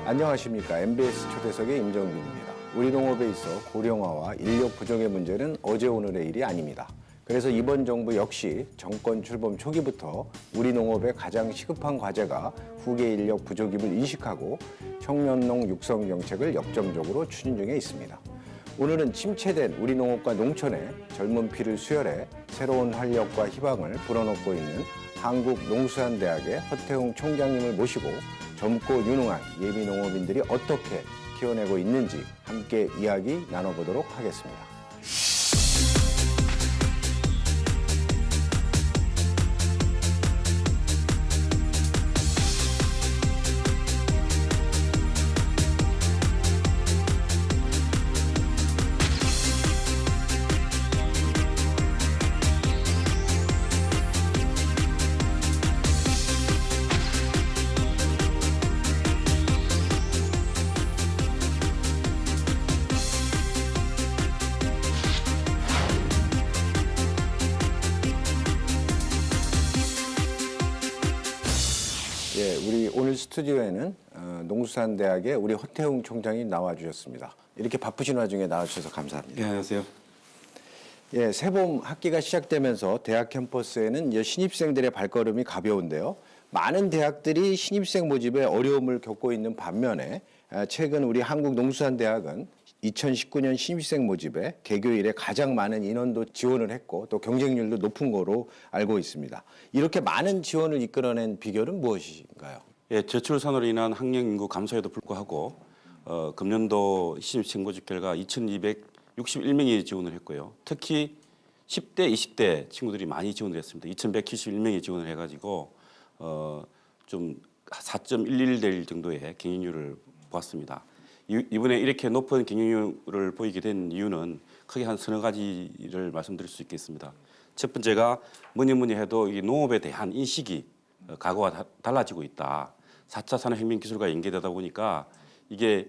안녕하십니까. MBS 초대석의 임정빈입니다. 우리 농업에 있어 고령화와 인력 부족의 문제는 어제 오늘의 일이 아닙니다. 그래서 이번 정부 역시 정권 출범 초기부터 우리 농업의 가장 시급한 과제가 후계 인력 부족임을 인식하고 청년농 육성 정책을 역점적으로 추진 중에 있습니다. 오늘은 침체된 우리 농업과 농촌에 젊은 피를 수혈해 새로운 활력과 희망을 불어넣고 있는 한국농수산대학의 허태웅 총장님을 모시고 젊고 유능한 예비 농업인들이 어떻게 키워내고 있는지 함께 이야기 나눠보도록 하겠습니다. 우리 오늘 스튜디오에는 농수산대학의 우리 허태웅 총장이 나와주셨습니다. 이렇게 바쁘신 와중에 나와주셔서 감사합니다. 네, 안녕하세요. 새봄 학기가 시작되면서 대학 캠퍼스에는 이제 신입생들의 발걸음이 가벼운데요. 많은 대학들이 신입생 모집에 어려움을 겪고 있는 반면에 최근 우리 한국농수산대학은 2019년 신입생 모집에 개교 이래 가장 많은 인원도 지원을 했고 또 경쟁률도 높은 거로 알고 있습니다. 이렇게 많은 지원을 이끌어낸 비결은 무엇인가요? 저출산으로 인한 학령 인구 감소에도 불구하고 금년도 신입생 모집 결과 2,261명이 지원을 했고요. 특히 10대, 20대 친구들이 많이 지원을 했습니다. 2,171명이 지원을 해가지고 좀 4.11대1 정도의 경쟁률을 보았습니다. 이번에 이렇게 높은 경쟁률을 보이게 된 이유는 크게 한 서너 가지를 말씀드릴 수 있겠습니다. 첫 번째가 뭐니 해도 이 농업에 대한 인식이 과거와 달라지고 있다. 4차 산업혁명 기술과 연계되다 보니까 이게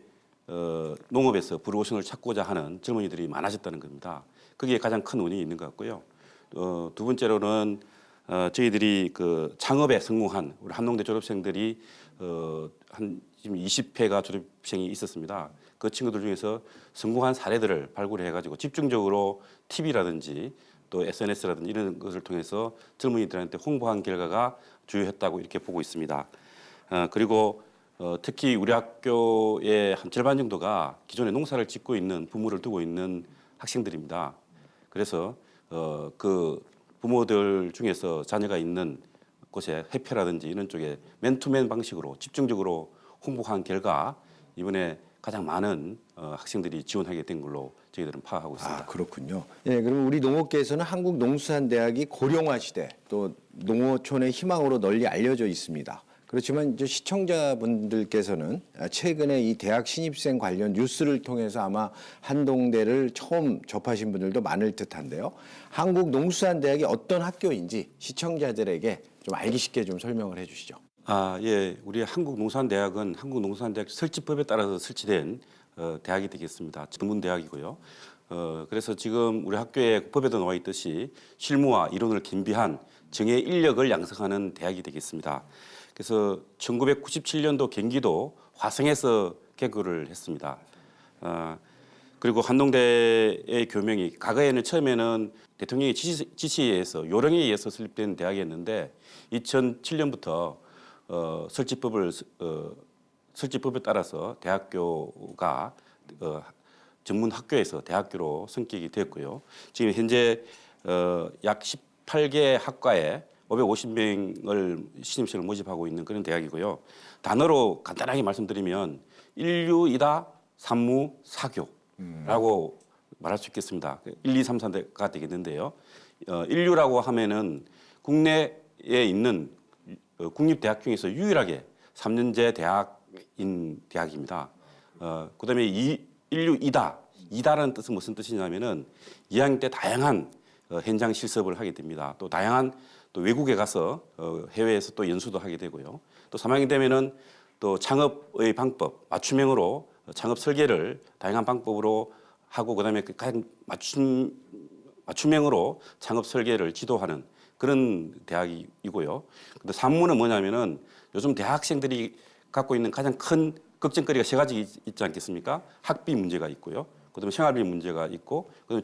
농업에서 불우선을 찾고자 하는 젊은이들이 많아졌다는 겁니다. 그게 가장 큰 원인이 있는 것 같고요. 두 번째로는 저희들이 그 창업에 성공한 우리 한농대 졸업생들이 한 지금 20회가 졸업생이 있었습니다. 그 친구들 중에서 성공한 사례들을 발굴해가지고 집중적으로 TV라든지 또 SNS라든지 이런 것을 통해서 젊은이들한테 홍보한 결과가 주요했다고 이렇게 보고 있습니다. 그리고 특히 우리 학교의 한 절반 정도가 기존에 농사를 짓고 있는 부모를 두고 있는 학생들입니다. 그래서 그 부모들 중에서 자녀가 있는 곳에 회표라든지 이런 쪽에 맨투맨 방식으로 집중적으로 홍보한 결과 이번에 가장 많은 학생들이 지원하게 된 걸로 저희들은 파악하고 있습니다. 아, 그렇군요. 그럼 우리 농업계에서는 한국농수산대학이 고령화 시대 또 농어촌의 희망으로 널리 알려져 있습니다. 그렇지만 이제 시청자분들께서는 최근에 이 대학 신입생 관련 뉴스를 통해서 아마 한동대를 처음 접하신 분들도 많을 듯한데요. 한국농수산대학이 어떤 학교인지 시청자들에게 좀 알기 쉽게 좀 설명을 해주시죠. 우리 한국농수산대학은 한국농수산대학 설치법에 따라서 설치된 대학이 되겠습니다. 전문대학이고요. 그래서 지금 우리 학교에 법에도 나와 있듯이 실무와 이론을 겸비한 정예 인력을 양성하는 대학이 되겠습니다. 그래서 1997년도 경기도 화성에서 개교를 했습니다. 그리고 한동대의 교명이 과거에는 처음에는 대통령의 지시에 의해서 요령에 의해서 설립된 대학이었는데 2007년부터 설치법에 따라서 대학교가 전문 학교에서 대학교로 성격이 되었고요. 지금 현재 약 18개 학과에 550명을 신입생을 모집하고 있는 그런 대학이고요. 단어로 간단하게 말씀드리면 인류이다 산무 사교라고 말할 수 있겠습니다. 1, 2, 3, 4가 되겠는데요. 인류라고 하면은 국내에 있는 국립대학 중에서 유일하게 3년제 대학인 대학입니다. 그다음에 인류이다. 이다라는 뜻은 무슨 뜻이냐면은 2학년 때 다양한 현장 실습을 하게 됩니다. 또 다양한 또 외국에 가서 해외에서 또 연수도 하게 되고요. 또 3학년 되면은 또 창업의 방법, 맞춤형으로 창업 설계를 다양한 방법으로 하고 그다음에 가장 맞춤형으로 창업 설계를 지도하는 그런 대학이고요. 근데 산무는 뭐냐면은 요즘 대학생들이 갖고 있는 가장 큰 걱정거리가 세 가지 있지 않겠습니까? 학비 문제가 있고요. 그다음에 생활비 문제가 있고, 그다음에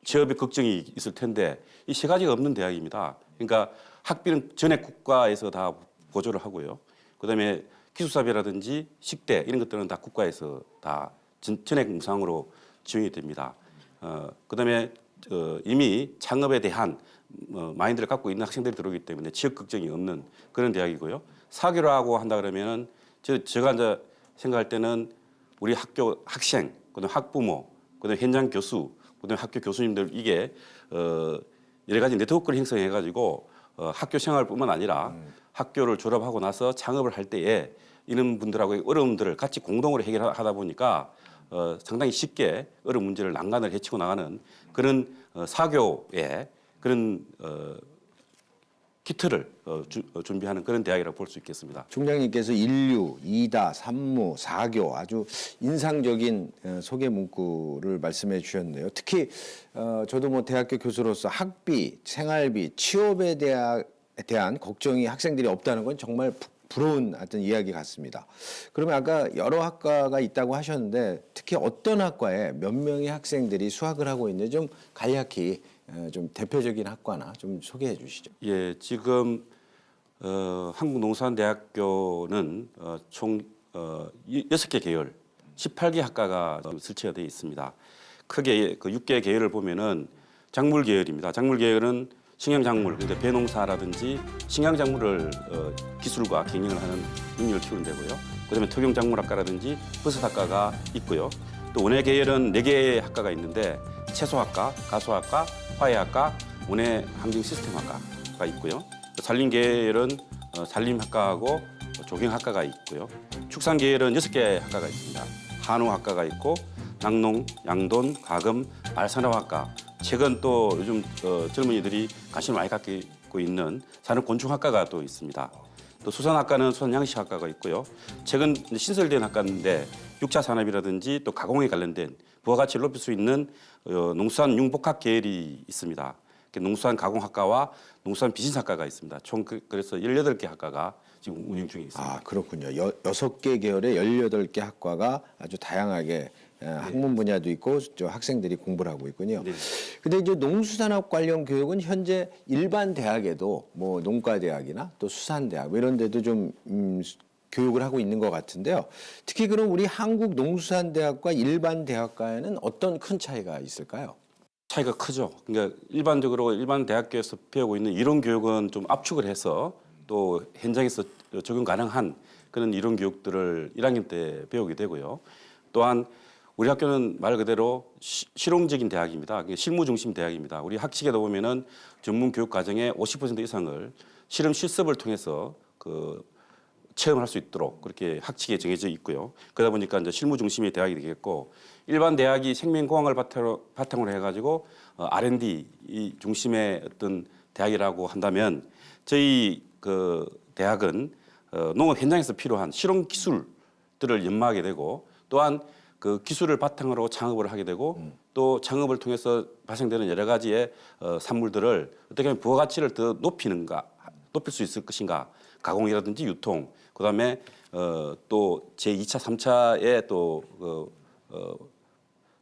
취업의 걱정이 있을 텐데 이 세 가지가 없는 대학입니다. 그러니까 학비는 전액 국가에서 다 보조를 하고요. 그다음에 기숙사비라든지 식대 이런 것들은 다 국가에서 다 전액 무상으로 지원이 됩니다. 그다음에 이미 창업에 대한 마인드를 갖고 있는 학생들이 들어오기 때문에 취업 걱정이 없는 그런 대학이고요. 사교라고 한다 그러면은 제가 이제 생각할 때는 우리 학교 학생, 그다음에 학부모, 그다음에 현장 교수, 그다음에 학교 교수님들 이게 여러 가지 네트워크를 형성해 가지고 학교 생활뿐만 아니라 학교를 졸업하고 나서 창업을 할 때에 이런 분들하고의 어려움들을 같이 공동으로 해결하다 보니까 상당히 쉽게 어려운 문제를 난간을 헤치고 나가는 그런 사교의 그런 키트를 준비하는 그런 대학이라고 볼 수 있겠습니다. 총장님께서 인류, 이다, 산무, 사교 아주 인상적인 소개 문구를 말씀해 주셨는데요. 특히 저도 뭐 대학교 교수로서 학비, 생활비, 취업에 대한 걱정이 학생들이 없다는 건 정말 부러운 어떤 이야기 같습니다. 그러면 아까 여러 학과가 있다고 하셨는데 특히 어떤 학과에 몇 명의 학생들이 수학을 하고 있는지 좀 간략히 좀 대표적인 학과나 좀 소개해 주시죠. 예, 지금 한국농수산대학교는 총 6개 계열, 18개 학과가 설치가 되어 있습니다. 크게 그 6개 계열을 보면은 작물 계열입니다. 작물 계열은 식량작물, 그러니까 배농사라든지 식량작물을 기술과 경영을 하는 능력을 키우는 데고요. 그다음에 토경작물학과라든지 버섯학과가 있고요. 또 원예 계열은 4개의 학과가 있는데 채소학과, 가수학과, 화해학과, 원예 환경시스템학과가 있고요. 산림 계열은 산림학과하고 조경학과가 있고요. 축산 계열은 6개 학과가 있습니다. 한우학과가 있고 낙농, 양돈, 가금, 말산업학과. 최근 또 요즘 젊은이들이 관심을 많이 갖고 있는 산업곤충학과가 또 있습니다. 또 수산학과는 수산양식학과가 있고요. 최근 신설된 학과인데 6차 산업이라든지 또 가공에 관련된 부가가치를 높일 수 있는 농수산 융복합 계열이 있습니다. 농수산 가공학과와 농수산 비즈니스학과가 있습니다. 총 그래서 18개 학과가 지금 운영 중에 있습니다. 아, 그렇군요. 6개 계열의 18개 학과가 아주 다양하게 학문 분야도 있고 저 학생들이 공부를 하고 있군요. 네. 근데 이제 농수산업 관련 교육은 현재 일반 대학에도 뭐 농과대학이나 또 수산대학 뭐 이런 데도 좀 교육을 하고 있는 것 같은데요. 특히 그럼 우리 한국농수산대학과 일반 대학과에는 어떤 큰 차이가 있을까요? 차이가 크죠. 그러니까 일반적으로 일반 대학교에서 배우고 있는 이론 교육은 좀 압축을 해서 또 현장에서 적용 가능한 그런 이론 교육들을 1학년 때 배우게 되고요. 또한 우리 학교는 말 그대로 실용적인 대학입니다. 실무 중심 대학입니다. 우리 학칙에도 보면은 전문 교육 과정의 50% 이상을 실험 실습을 통해서 체험할 수 있도록 그렇게 학칙에 정해져 있고요. 그러다 보니까 이제 실무 중심의 대학이 되겠고 일반 대학이 생명공학을 바탕으로 해가지고 R&D 이 중심의 어떤 대학이라고 한다면 저희 그 대학은 농업 현장에서 필요한 실용 기술들을 연마하게 되고 또한 그 기술을 바탕으로 창업을 하게 되고 또 창업을 통해서 발생되는 여러 가지의 산물들을 어떻게 하면 부가가치를 더 높일 수 있을 것인가 가공이라든지 유통 그다음에 또 제2차, 3차의 또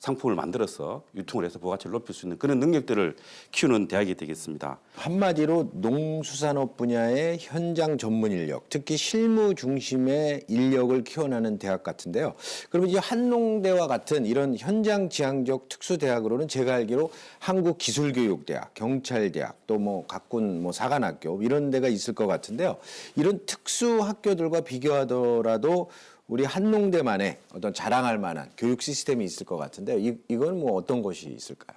상품을 만들어서 유통을 해서 부가가치를 높일 수 있는 그런 능력들을 키우는 대학이 되겠습니다. 한마디로 농수산업 분야의 현장 전문 인력, 특히 실무 중심의 인력을 키워나는 대학 같은데요. 그러면 이 한농대와 같은 이런 현장 지향적 특수대학으로는 제가 알기로 한국기술교육대학, 경찰대학, 또 뭐 각군 뭐 사관학교 이런 데가 있을 것 같은데요. 이런 특수학교들과 비교하더라도 우리 한농대만의 어떤 자랑할 만한 교육 시스템이 있을 것 같은데요. 이건 뭐 어떤 것이 있을까요?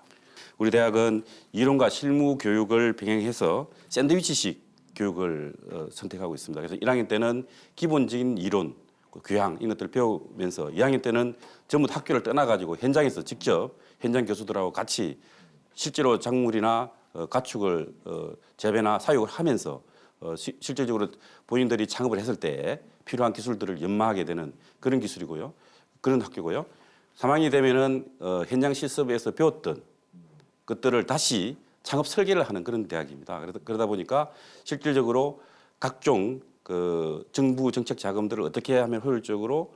우리 대학은 이론과 실무 교육을 병행해서 샌드위치식 교육을 선택하고 있습니다. 그래서 1학년 때는 기본적인 이론, 교양 이런 것들을 배우면서 2학년 때는 전부 학교를 떠나가지고 현장에서 직접 현장 교수들하고 같이 실제로 작물이나 가축을 재배나 사육을 하면서 실질적으로 본인들이 창업을 했을 때 필요한 기술들을 연마하게 되는 그런 기술이고요. 그런 학교고요. 3학년이 되면은 현장 실습에서 배웠던 것들을 다시 창업 설계를 하는 그런 대학입니다. 그러다 보니까 실질적으로 각종 그 정부 정책 자금들을 어떻게 하면 효율적으로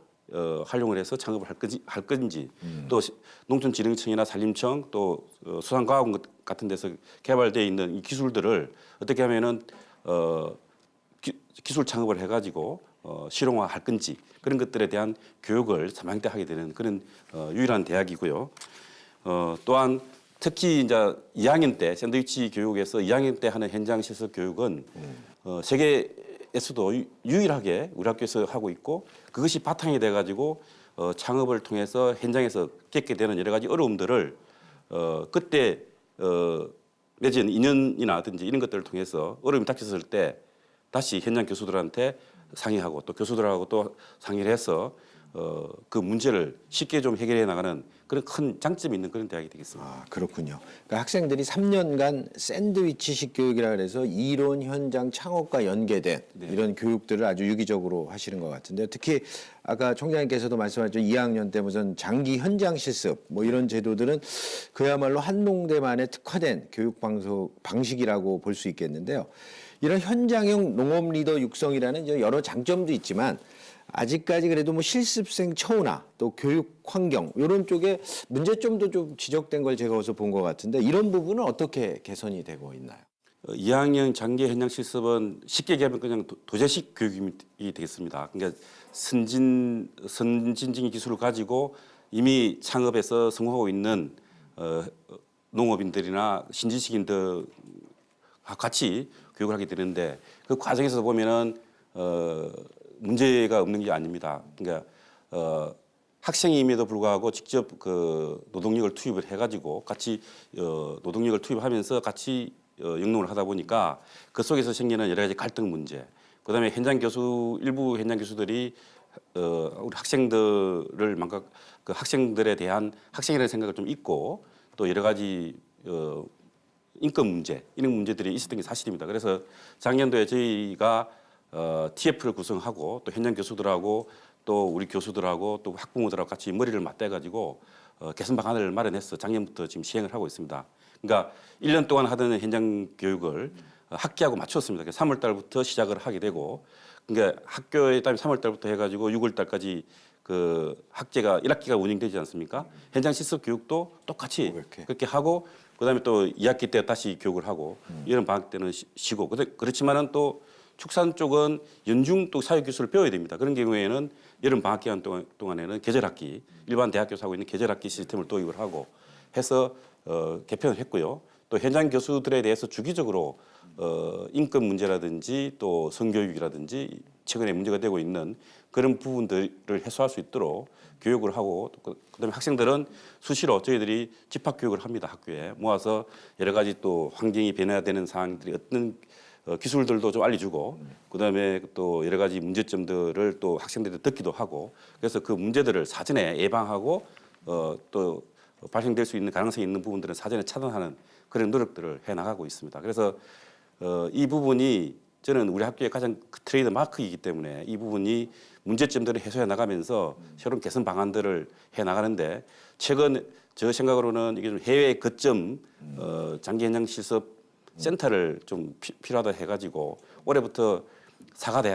활용을 해서 창업을 할 건지 또 농촌진흥청이나 산림청 또 수산과학원 같은 데서 개발되어 있는 이 기술들을 어떻게 하면은 기술 창업을 해가지고 실용화할 건지 그런 것들에 대한 교육을 3학년 때 하게 되는 그런 유일한 대학이고요. 또한 특히 이제 2학년 때 샌드위치 교육에서 2학년 때 하는 현장 실습 교육은 세계에서도 유일하게 우리 학교에서 하고 있고 그것이 바탕이 돼가지고 창업을 통해서 현장에서 겪게 되는 여러 가지 어려움들을 그때 맺은 인연이나든지 이런 것들을 통해서 어려움이 닥쳤을 때 다시 현장 교수들한테 상의하고 또 교수들하고 또 상의를 해서 그 문제를 쉽게 좀 해결해 나가는 그런 큰 장점이 있는 그런 대학이 되겠습니다. 아, 그렇군요. 그러니까 학생들이 3년간 샌드위치식 교육이라 그래서 이론, 현장, 창업과 연계된 이런 교육들을 아주 유기적으로 하시는 것 같은데요. 특히 아까 총장님께서도 말씀하셨죠. 2학년 때 무슨 장기 현장 실습 뭐 이런 제도들은 그야말로 한농대만의 특화된 교육 방식이라고 볼 수 있겠는데요. 이런 현장형 농업 리더 육성이라는 이제 여러 장점도 있지만 아직까지 그래도 뭐 실습생 처우나 또 교육 환경 이런 쪽에 문제점도 좀 지적된 걸 제가 어디서 본 것 같은데 이런 부분은 어떻게 개선이 되고 있나요? 2학년 장기 현장 실습은 쉽게 얘기하면 그냥 도제식 교육이 되겠습니다. 그러니까 선진적인 기술을 가지고 이미 창업에서 성공하고 있는 농업인들이나 신지식인들 같이 교육을 하게 되는데 그 과정에서 보면은 문제가 없는 게 아닙니다. 그러니까 학생임에도 불구하고 직접 그 노동력을 투입을 해가지고 같이 노동력을 투입하면서 같이 영농을 하다 보니까 그 속에서 생기는 여러 가지 갈등 문제. 그다음에 일부 현장 교수들이 우리 학생들을 망각 그 학생들에 대한 학생이라는 생각을 좀 잊고 또 여러 가지 인권 문제 이런 문제들이 있었던 게 사실입니다. 그래서 작년도에 저희가 TF를 구성하고 또 현장 교수들하고 또 우리 교수들하고 또 학부모들하고 같이 머리를 맞대가지고 개선 방안을 마련해서 작년부터 지금 시행을 하고 있습니다. 그러니까 1년 동안 하던 현장 교육을 학기하고 맞췄습니다. 3월 달부터 시작을 하게 되고 그러니까 학교에 따면 3월 달부터 해가지고 6월 달까지 그 학제가 1학기가 운영되지 않습니까? 현장 실습 교육도 똑같이 그렇게 하고 그다음에 또 2학기 때 다시 교육을 하고 이런 방학 때는 쉬고 그렇지만은 또 축산 쪽은 연중 또 사회기술을 배워야 됩니다. 그런 경우에는 여름 방학 기간 동안에는 계절학기 일반 대학교에서 하고 있는 계절학기 시스템을 도입을 하고 해서 개편을 했고요. 또 현장 교수들에 대해서 주기적으로 인권 문제라든지 또 성교육이라든지 최근에 문제가 되고 있는 그런 부분들을 해소할 수 있도록 교육을 하고 그다음에 학생들은 수시로 저희들이 집합 교육을 합니다. 학교에 모아서 여러 가지 또 환경이 변화되는 상황들이 어떤 기술들도 좀 알려주고 그다음에 또 여러 가지 문제점들을 또 학생들이 듣기도 하고 그래서 그 문제들을 사전에 예방하고 또 발생될 수 있는 가능성이 있는 부분들은 사전에 차단하는 그런 노력들을 해나가고 있습니다. 그래서 이 부분이 저는 우리 학교의 가장 트레이드 마크이기 때문에 이 부분이 문제점들을 해소해 나가면서 새로운 개선 방안들을 해 나가는데 최근 저 생각으로는 이게 좀 해외 거점 장기 현장 실습 센터를 좀 필요하다 해가지고 올해부터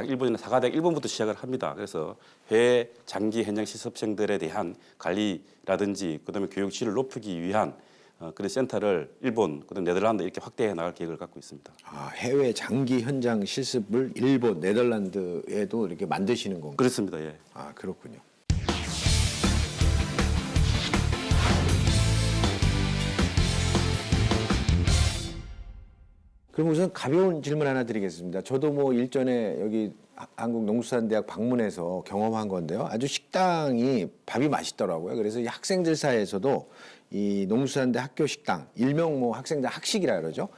일본이나 사가대학 일본부터 시작을 합니다. 그래서 해외 장기 현장 실습생들에 대한 관리라든지 그다음에 교육 질을 높이기 위한 그런 센터를 일본, 그다음 네덜란드 이렇게 확대해 나갈 계획을 갖고 있습니다. 아, 해외 장기 현장 실습을 일본, 네덜란드에도 이렇게 만드시는 건가요? 그렇습니다. 예. 아, 그렇군요. 그럼 우선 가벼운 질문 하나 드리겠습니다. 저도 뭐 일전에 여기 한국농수산대학 방문해서 경험한 건데요. 아주 식당이 밥이 맛있더라고요. 그래서 이 학생들 사이에서도 이 농수산대 학교 식당, 일명 뭐 학생들 학식이라 그러죠.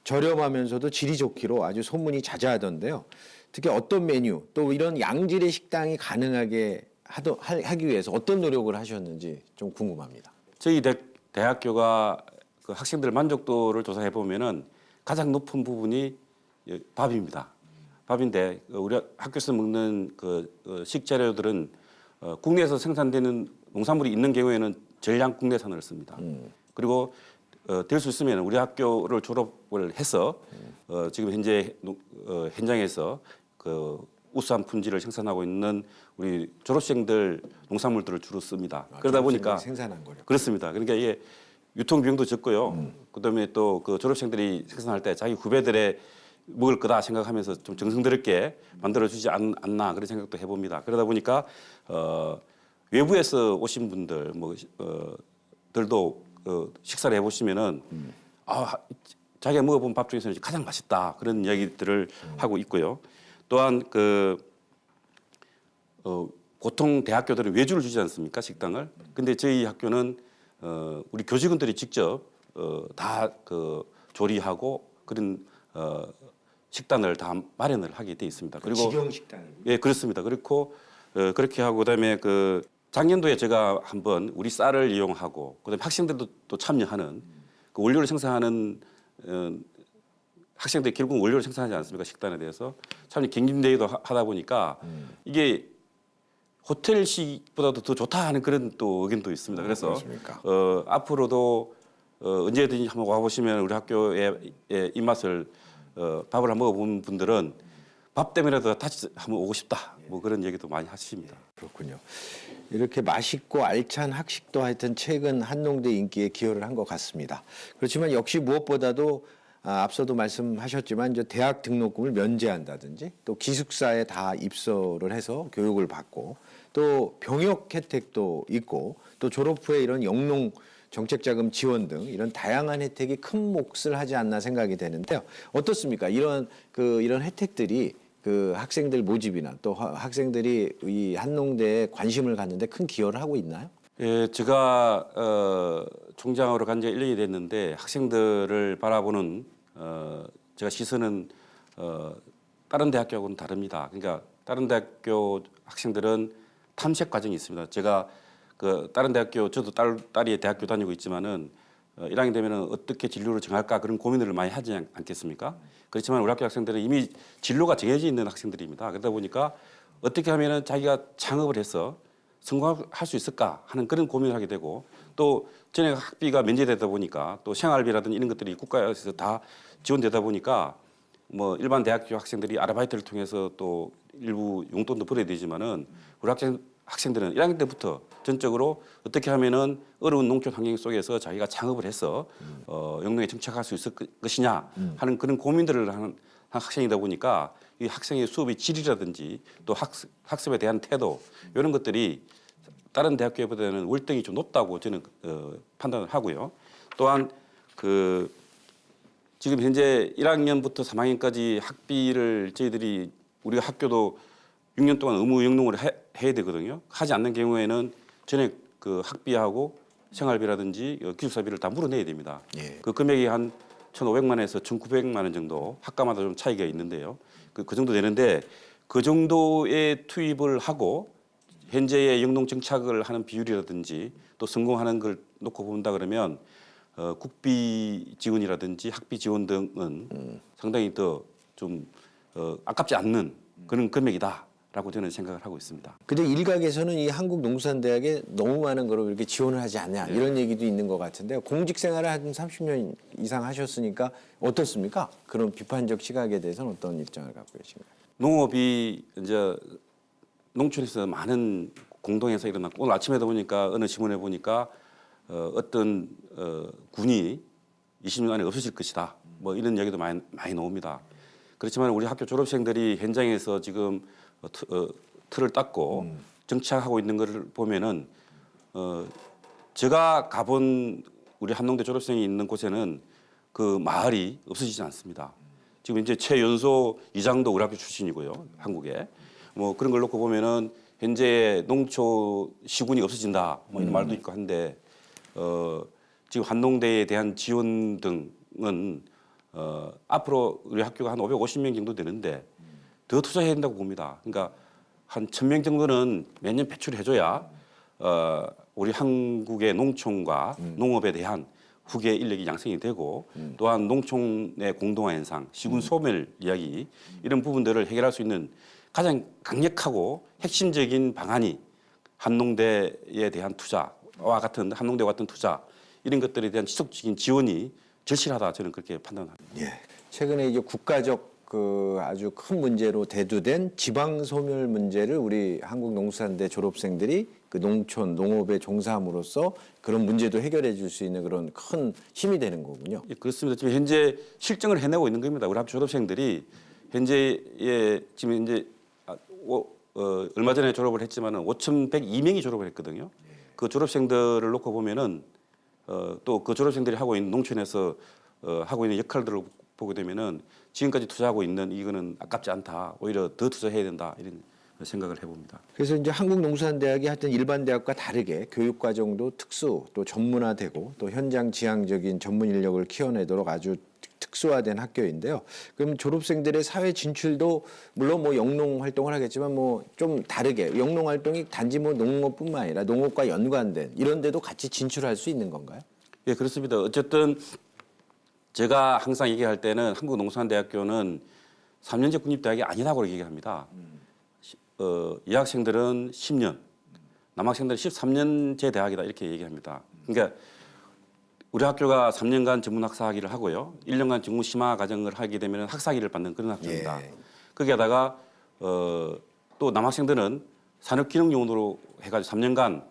저렴하면서도 질이 좋기로 아주 소문이 자자하던데요. 특히 어떤 메뉴, 또 이런 양질의 식당이 가능하게 하기 위해서 어떤 노력을 하셨는지 좀 궁금합니다. 저희 대학교가 그 학생들 만족도를 조사해 보면은 가장 높은 부분이 밥입니다. 밥인데 우리 학교에서 먹는 그 식재료들은 국내에서 생산되는 농산물이 있는 경우에는 전량 국내산을 씁니다. 그리고 될 수 있으면 우리 학교를 졸업을 해서 지금 현재 현장에서 그 우수한 품질을 생산하고 있는 우리 졸업생들 농산물들을 주로 씁니다. 그러다 보니까 생산한 거요. 그렇습니다. 그러니까 이게 유통 비용도 적고요. 그다음에 또 그 졸업생들이 생산할 때 자기 후배들의 먹을 거다 생각하면서 좀 정성스럽게 만들어주지 않나 그런 생각도 해봅니다. 그러다 보니까 외부에서 오신 분들 들도 식사를 해보시면은 자기가 먹어본 밥 중에서는 가장 맛있다 그런 이야기들을 하고 있고요. 또한 보통 대학교들은 외주를 주지 않습니까 식당을? 근데 저희 학교는 우리 교직원들이 직접 다 조리하고 그런 식단을 다 마련을 하게 돼 있습니다. 그리고 직영 식당. 예, 그렇습니다. 그렇고 그렇게 하고 그다음에 작년도에 제가 한번 우리 쌀을 이용하고 그다음에 학생들도 또 참여하는 그 원료를 생산하는 학생들이 결국 원료를 생산하지 않습니까? 식단에 대해서 참 경진대회도 하다 보니까 이게 호텔식보다도 더 좋다 하는 그런 또 의견도 있습니다. 그래서 그렇습니까? 앞으로도 언제든지 한번 와보시면 우리 학교의 입맛을 밥을 한번 먹어본 분들은 밥 때문에라도 다시 한번 오고 싶다. 뭐 그런 얘기도 많이 하십니다. 그렇군요. 이렇게 맛있고 알찬 학식도 하여튼 최근 한농대 인기에 기여를 한 것 같습니다. 그렇지만 역시 무엇보다도 앞서도 말씀하셨지만 이제 대학 등록금을 면제한다든지 또 기숙사에 다 입소를 해서 교육을 받고 또 병역 혜택도 있고 또 졸업 후에 이런 영농 정책자금 지원 등 이런 다양한 혜택이 큰 몫을 하지 않나 생각이 되는데요. 어떻습니까? 이런 혜택들이 그 학생들 모집이나 또 학생들이 이 한농대에 관심을 갖는데 큰 기여를 하고 있나요? 예, 제가 총장으로 간 지 1년이 됐는데 학생들을 바라보는 제가 시선은 다른 대학교하고는 다릅니다. 그러니까 다른 대학교 학생들은 탐색 과정이 있습니다. 제가 다른 대학교 저도 딸이 대학교 다니고 있지만은 1학년 되면은 어떻게 진로를 정할까 그런 고민을 많이 하지 않겠습니까? 그렇지만 우리 학교 학생들은 이미 진로가 정해져 있는 학생들입니다. 그러다 보니까 어떻게 하면은 자기가 창업을 해서 성공할 수 있을까 하는 그런 고민을 하게 되고 또 전에 학비가 면제되다 보니까 또 생활비라든지 이런 것들이 국가에서 다 지원되다 보니까 뭐 일반 대학교 학생들이 아르바이트를 통해서 또 일부 용돈도 벌어야 되지만은 우리 학생들은 1학년 때부터 전적으로 어떻게 하면은 어려운 농촌 환경 속에서 자기가 창업을 해서 영농에 정착할 수 있을 것이냐 하는 그런 고민들을 하는 학생이다 보니까 이 학생의 수업의 질이라든지 또 학습에 대한 태도 이런 것들이 다른 대학교보다는 월등히 좀 높다고 저는 판단을 하고요. 또한 지금 현재 1학년부터 3학년까지 학비를 저희들이 우리가 학교도 6년 동안 의무 영농을 해야 되거든요. 하지 않는 경우에는 전액 학비하고 생활비라든지 기숙사비를 다 물어내야 됩니다. 예. 그 금액이 한 1,500만에서 1,900만 원 정도 학과마다 좀 차이가 있는데요. 그 정도 되는데 그 정도의 투입을 하고 현재의 영농 정착을 하는 비율이라든지 또 성공하는 걸 놓고 본다 그러면 국비 지원이라든지 학비 지원 등은 상당히 더 좀 아깝지 않는 그런 금액이다라고 저는 생각을 하고 있습니다. 근데 일각에서는 이 한국농수산대학에 너무 많은 거로 이렇게 지원을 하지 않냐 네. 이런 얘기도 있는 것 같은데요. 공직 생활을 한 30년 이상 하셨으니까 어떻습니까? 그런 비판적 시각에 대해서는 어떤 입장을 갖고 계신가요? 농업이 이제 농촌에서 많은 공동에서 일어났고 오늘 아침에도 보니까 어느 신문에 보니까 어떤 군이 20년 안에 없어질 것이다. 뭐 이런 이야기도 많이 나옵니다. 그렇지만 우리 학교 졸업생들이 현장에서 지금 틀을 닦고 정착하고 있는 것을 보면은 제가 가본 우리 한농대 졸업생이 있는 곳에는 그 마을이 없어지지 않습니다. 지금 이제 최연소 이장도 우리 학교 출신이고요, 한국에. 뭐 그런 걸 놓고 보면은 현재 농촌 시군이 없어진다, 뭐 이런 말도 있고 한데 지금 한농대에 대한 지원 등은 앞으로 우리 학교가 한 550명 정도 되는데 더 투자해야 된다고 봅니다. 그러니까 한 1,000명 정도는 매년 배출해줘야 우리 한국의 농촌과 농업에 대한 후계 인력이 양성이 되고 또한 농촌의 공동화 현상, 시군 소멸 이야기 이런 부분들을 해결할 수 있는 가장 강력하고 핵심적인 방안이 한농대에 대한 투자와 같은 한농대와 같은 투자 이런 것들에 대한 지속적인 지원이 절실하다 저는 그렇게 판단합니다. 예. 최근에 이제 국가적 그 아주 큰 문제로 대두된 지방 소멸 문제를 우리 한국농수산대 졸업생들이 그 농촌 농업에 종사함으로써 그런 문제도 해결해 줄 수 있는 그런 큰 힘이 되는 거군요. 예, 그렇습니다. 지금 현재 실증을 해내고 있는 겁니다. 우리 학교 졸업생들이 현재 지금 이제 얼마 전에 졸업을 했지만은 5,102명이 졸업을 했거든요. 그 졸업생들을 놓고 보면은 또 그 졸업생들이 하고 있는 농촌에서 하고 있는 역할들을 보게 되면은 지금까지 투자하고 있는 이거는 아깝지 않다. 오히려 더 투자해야 된다. 이런 생각을 해봅니다. 그래서 이제 한국농수산대학이 하여튼 일반 대학과 다르게 교육 과정도 특수 또 전문화되고 또 현장 지향적인 전문 인력을 키워내도록 아주 특수화된 학교인데요. 그럼 졸업생들의 사회 진출도 물론 뭐 영농 활동을 하겠지만 뭐 좀 다르게 영농 활동이 단지 뭐 농업뿐만 아니라 농업과 연관된 이런 데도 같이 진출할 수 있는 건가요? 예, 그렇습니다. 어쨌든 제가 항상 얘기할 때는 한국농수산대학교는 3년제 국립대학이 아니라고 얘기합니다. 여학생들은 10년, 남학생들은 13년제 대학이다 이렇게 얘기합니다. 그러니까 우리 학교가 3년간 전문학사학위를 하고요. 1년간 직무심화 과정을 하게 되면 학사학위를 받는 그런 학교입니다. 예. 거기에다가 또 남학생들은 산업기능요원으로 해가지고 3년간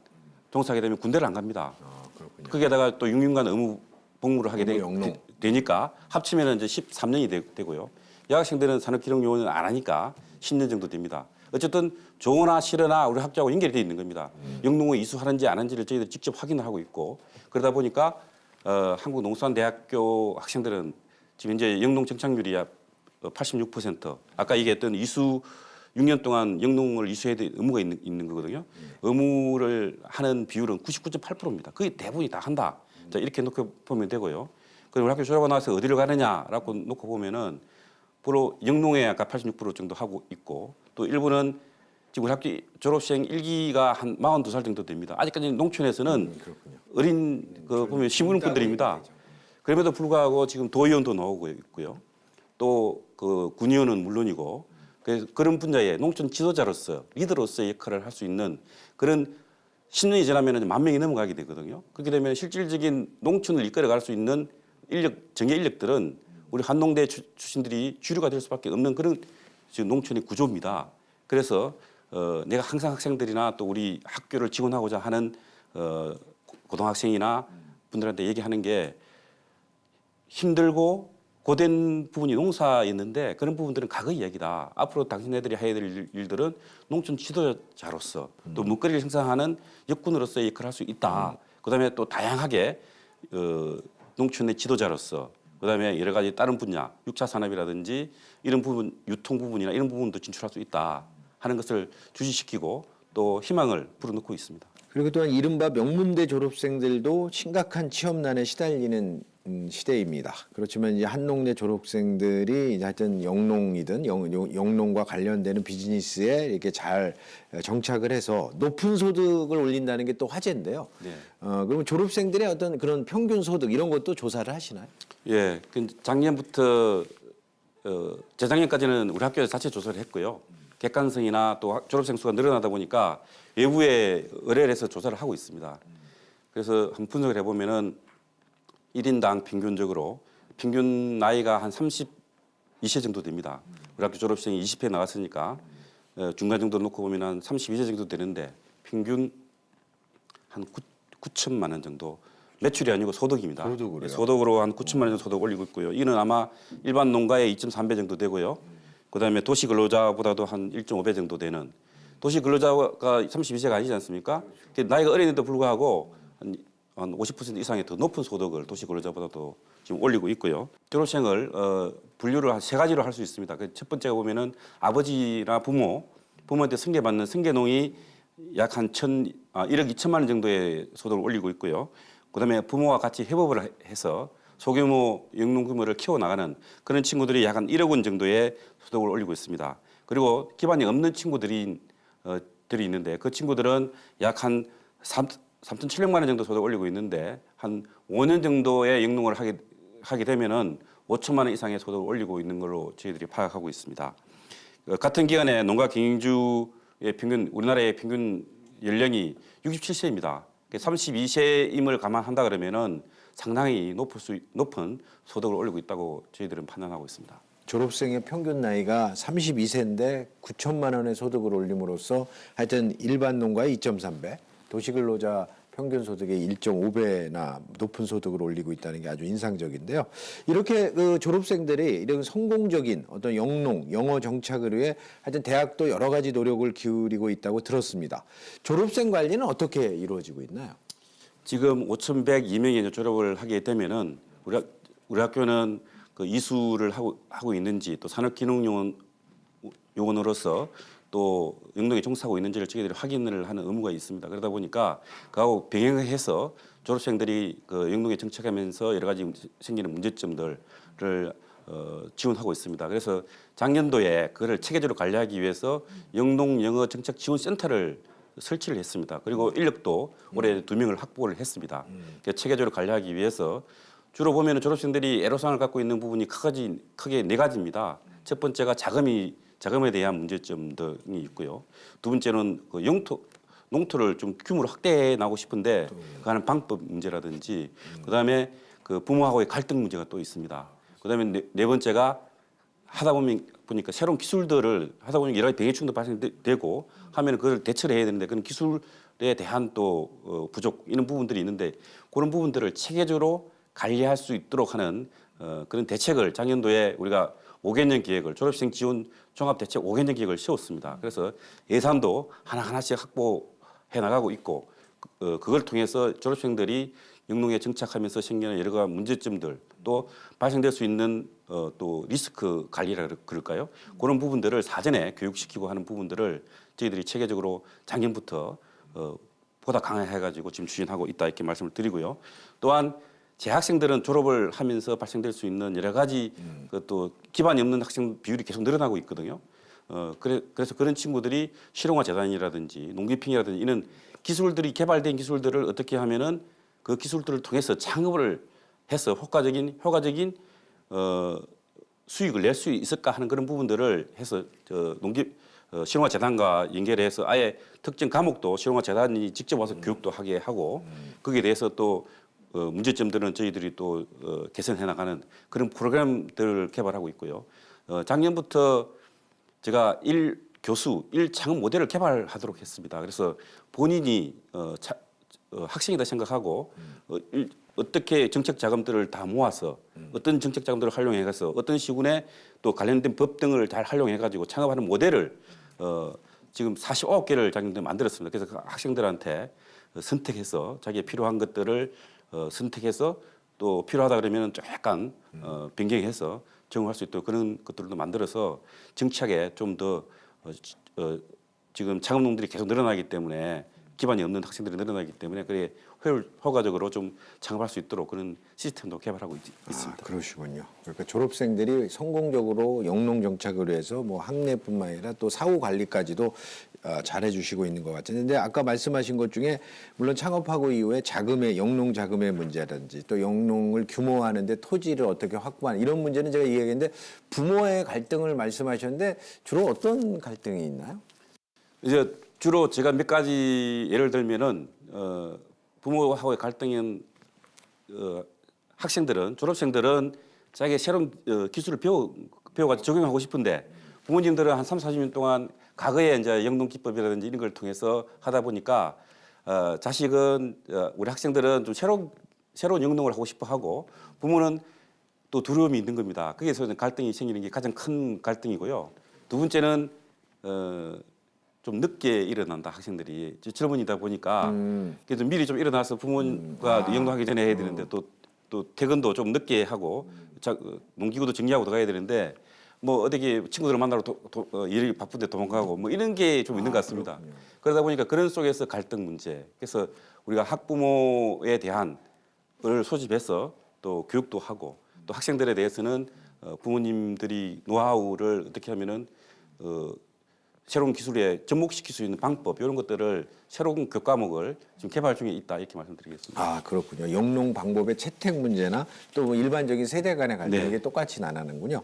종사하게 되면 군대를 안 갑니다. 그렇군요. 거기에다가 또 6년간 의무 복무를 하게 영농. 되니까 합치면 이제 13년이 되고요. 여학생들은 산업기능요원을 안 하니까 10년 정도 됩니다. 어쨌든 조어나 실어나 우리 학교하고 연결이 되어 있는 겁니다. 영농을 이수하는지 안 하는지를 저희들 직접 확인을 하고 있고 그러다 보니까 한국농수산대학교 학생들은 지금 이제 영농 정착률이 86%. 아까 얘기했던 이수 6년 동안 영농을 이수해야 될 의무가 있는 거거든요. 의무를 하는 비율은 99.8%입니다. 거의 대부분이 다 한다. 자, 이렇게 놓고 보면 되고요. 그리고 우리 학교 졸업하고 나서 어디를 가느냐라고 놓고 보면은 주로 영농에 아까 86% 정도 하고 있고 또 일부는 지금 우리 학교 졸업생 일기가 한 42살 정도 됩니다. 아직까지 농촌에서는 어린 그 보면 시무lum꾼들입니다. 그럼에도 불구하고 지금 도의원도 나오고 있고요. 또 그 군의원은 물론이고 그래서 그런 분야의 농촌 지도자로서 리더로서의 역할을 할 수 있는 그런 10년이 지나면 10,000명이 넘어가게 되거든요. 그렇게 되면 실질적인 농촌을 이끌어갈 수 있는 정예 인력들은 우리 한농대 출신들이 주류가 될 수밖에 없는 그런 지금 농촌의 구조입니다. 그래서 내가 항상 학생들이나 또 우리 학교를 지원하고자 하는 고등학생이나 분들한테 얘기하는 게 힘들고 고된 부분이 농사였는데 그런 부분들은 과거 이야기다. 앞으로 당신네들이 해야 될 일들은 농촌 지도자로서 또 먹거리를 생산하는 역군으로서의 역할을 할 수 있다. 그다음에 또 다양하게 농촌의 지도자로서 그다음에 여러 가지 다른 분야, 6차 산업이라든지 이런 부분, 유통 부분이나 이런 부분도 진출할 수 있다 하는 것을 주시시키고 또 희망을 불어넣고 있습니다. 그리고 또한 이른바 명문대 졸업생들도 심각한 취업난에 시달리는 시대입니다. 그렇지만 이제 한농대 졸업생들이 이제 하여튼 영농이든 영농과 관련되는 비즈니스에 이렇게 잘 정착을 해서 높은 소득을 올린다는 게 또 화제인데요. 네. 그러면 졸업생들의 어떤 그런 평균 소득 이런 것도 조사를 하시나요? 예, 작년부터 재작년까지는 우리 학교에서 자체 조사를 했고요. 객관성이나 또 졸업생 수가 늘어나다 보니까 외부에 의뢰를 해서 조사를 하고 있습니다. 그래서 한 분석을 해보면은 1인당 평균적으로 평균 나이가 한 32세 정도 됩니다. 우리 학교 졸업생이 20회 나왔으니까 중간 정도 놓고 보면 한 32세 정도 되는데 평균 한 9천만 원 정도 매출이 아니고 소득입니다. 소득으로요? 소득으로 한 9천만 원 정도 소득 올리고 있고요. 이는 아마 일반 농가의 2.3배 정도 되고요. 그다음에 도시 근로자보다도 한 1.5배 정도 되는 도시 근로자가 32세가 아니지 않습니까? 나이가 어린데도 불구하고 한 50% 이상의 더 높은 소득을 도시 근로자보다도 지금 올리고 있고요. 졸업생을 분류를 한 세 가지로 할 수 있습니다. 첫 번째가 보면은 아버지나 부모한테 승계받는 승계농이 약 한 1억 2천만 원 정도의 소득을 올리고 있고요. 그다음에 부모와 같이 협업을 해서 소규모 영농 규모를 키워나가는 그런 친구들이 약 한 1억 원 정도의 소득을 올리고 있습니다. 그리고 기반이 없는 친구들이 있는데 그 친구들은 약 한 3,700만 원 정도 소득을 올리고 있는데 한 5년 정도의 영농을 하게 되면은 5천만 원 이상의 소득을 올리고 있는 걸로 저희들이 파악하고 있습니다. 같은 기간에 농가 경영주의 평균 우리나라의 평균 연령이 67세입니다. 32세임을 감안한다 그러면은 상당히 높은 소득을 올리고 있다고 저희들은 판단하고 있습니다. 졸업생의 평균 나이가 32세인데 9천만 원의 소득을 올림으로써 하여튼 일반 농가의 2.3배, 도시근로자 평균 소득의 1.5배나 높은 소득을 올리고 있다는 게 아주 인상적인데요. 이렇게 그 졸업생들이 이런 성공적인 어떤 영농, 영어 정착을 위해 하여튼 대학도 여러 가지 노력을 기울이고 있다고 들었습니다. 졸업생 관리는 어떻게 이루어지고 있나요? 지금 5,102명이 졸업을 하게 되면은 우리 학교는 그 이수를 하고 있는지 또 산업기능요원으로서 또 영농에 종사하고 있는지를 저희들이 확인을 하는 의무가 있습니다. 그러다 보니까 그하고 병행해서 졸업생들이 그 영농에 정착하면서 여러 가지 생기는 문제점들을 지원하고 있습니다. 그래서 작년도에 그를 체계적으로 관리하기 위해서 영농 영어 정착 지원 센터를 설치를 했습니다. 그리고 인력도 올해 2명을 확보를 했습니다. 체계적으로 관리하기 위해서 주로 보면 졸업생들이 애로사항을 갖고 있는 부분이 크게 4가지입니다. 첫 번째가 자금에 대한 문제점 등이 있고요. 두 번째는 그 농토를 좀 규모를 확대해 나가고 싶은데 그 하는 방법 문제라든지 그다음에 그 부모하고의 갈등 문제가 또 있습니다. 그다음에 네 번째가 하다 보니까 새로운 기술들을 하다 보니 여러 가지 병해충도 발생되고 하면 그걸 대처를 해야 되는데 그런 기술에 대한 또 부족 이런 부분들이 있는데 그런 부분들을 체계적으로 관리할 수 있도록 하는 그런 대책을 작년도에 우리가 5개년 계획을 졸업생 지원 종합대책 5개년 계획을 세웠습니다. 그래서 예산도 하나하나씩 확보해 나가고 있고 그걸 통해서 졸업생들이 영농에 정착하면서 생기는 여러 가지 문제점들 또 발생될 수 있는 또 리스크 관리라 그럴까요? 그런 부분들을 사전에 교육시키고 하는 부분들을 저희들이 체계적으로 작년부터 보다 강화해가지고 지금 추진하고 있다 이렇게 말씀을 드리고요. 또한 재학생들은 졸업을 하면서 발생될 수 있는 여러 가지 또 기반이 없는 학생 비율이 계속 늘어나고 있거든요. 그래서 그런 친구들이 실용화 재단이라든지 농기핑이라든지 이런 기술들이 개발된 기술들을 어떻게 하면은 그 기술들을 통해서 창업을 해서 효과적인 수익을 낼 수 있을까 하는 그런 부분들을 해서 실용화 재단과 연결해서 아예 특정 과목도 실용화 재단이 직접 와서 교육도 하게 하고 거기에 대해서 또 문제점들은 저희들이 또 개선해 나가는 그런 프로그램들을 개발하고 있고요. 작년부터 제가 교수 1창업 모델을 개발하도록 했습니다. 그래서 본인이 학생이다 생각하고 어떻게 정책 자금들을 다 모아서 어떤 정책 자금들을 활용해서 어떤 시군에 또 관련된 법 등을 잘 활용해가지고 창업하는 모델을 지금 49개를 작년에 만들었습니다. 그래서 그 학생들한테 선택해서 자기의 필요한 것들을 선택해서 또 필요하다 그러면 약간 변경해서 적용할 수 있도록 그런 것들도 만들어서 정착에 좀 더 지금 창업농들이 계속 늘어나기 때문에 기반이 없는 학생들이 늘어나기 때문에 그래 효과적으로 좀 창업할 수 있도록 그런 시스템도 개발하고 있습니다. 그러시군요. 그러니까 졸업생들이 성공적으로 영농 정착을 위해서 뭐 학내뿐만 아니라 또 사후 관리까지도 잘해주시고 있는 것 같은데 아까 말씀하신 것 중에 물론 창업하고 이후에 영농 자금의 문제라든지 또 영농을 규모화하는데 토지를 어떻게 확보하는 이런 문제는 제가 이야기했는데 부모의 갈등을 말씀하셨는데 주로 어떤 갈등이 있나요? 이제 주로 제가 몇 가지 예를 들면은 부모하고의 갈등인 학생들은 졸업생들은 자기가 새로운 기술을 배워가지고 적용하고 싶은데 부모님들은 한 3, 40년 동안 과거에 이제 영농 기법이라든지 이런 걸 통해서 하다 보니까 자식은 우리 학생들은 좀 새로운 영농을 하고 싶어 하고 부모는 또 두려움이 있는 겁니다. 거기에서 갈등이 생기는 게 가장 큰 갈등이고요. 두 번째는 좀 늦게 일어난다 학생들이 젊은이다 보니까 그래서 미리 좀 일어나서 부모님과 영농하기 전에 해야 되는데 또 퇴근도 좀 늦게 하고 농기구도 정리하고 들어가야 되는데 뭐 어디 친구들을 만나러 일이 바쁜데 도망가고 뭐 이런 게 좀 있는 것 같습니다. 그렇군요. 그러다 보니까 그런 속에서 갈등 문제. 그래서 우리가 학부모에 대한 을 소집해서 또 교육도 하고 또 학생들에 대해서는 부모님들이 노하우를 어떻게 하면은 새로운 기술에 접목시킬 수 있는 방법 이런 것들을 새로운 교과목을 지금 개발 중에 있다 이렇게 말씀드리겠습니다. 그렇군요. 영농 방법의 채택 문제나 또뭐 일반적인 세대 간의 갈등 이게 똑같이 안 하는군요.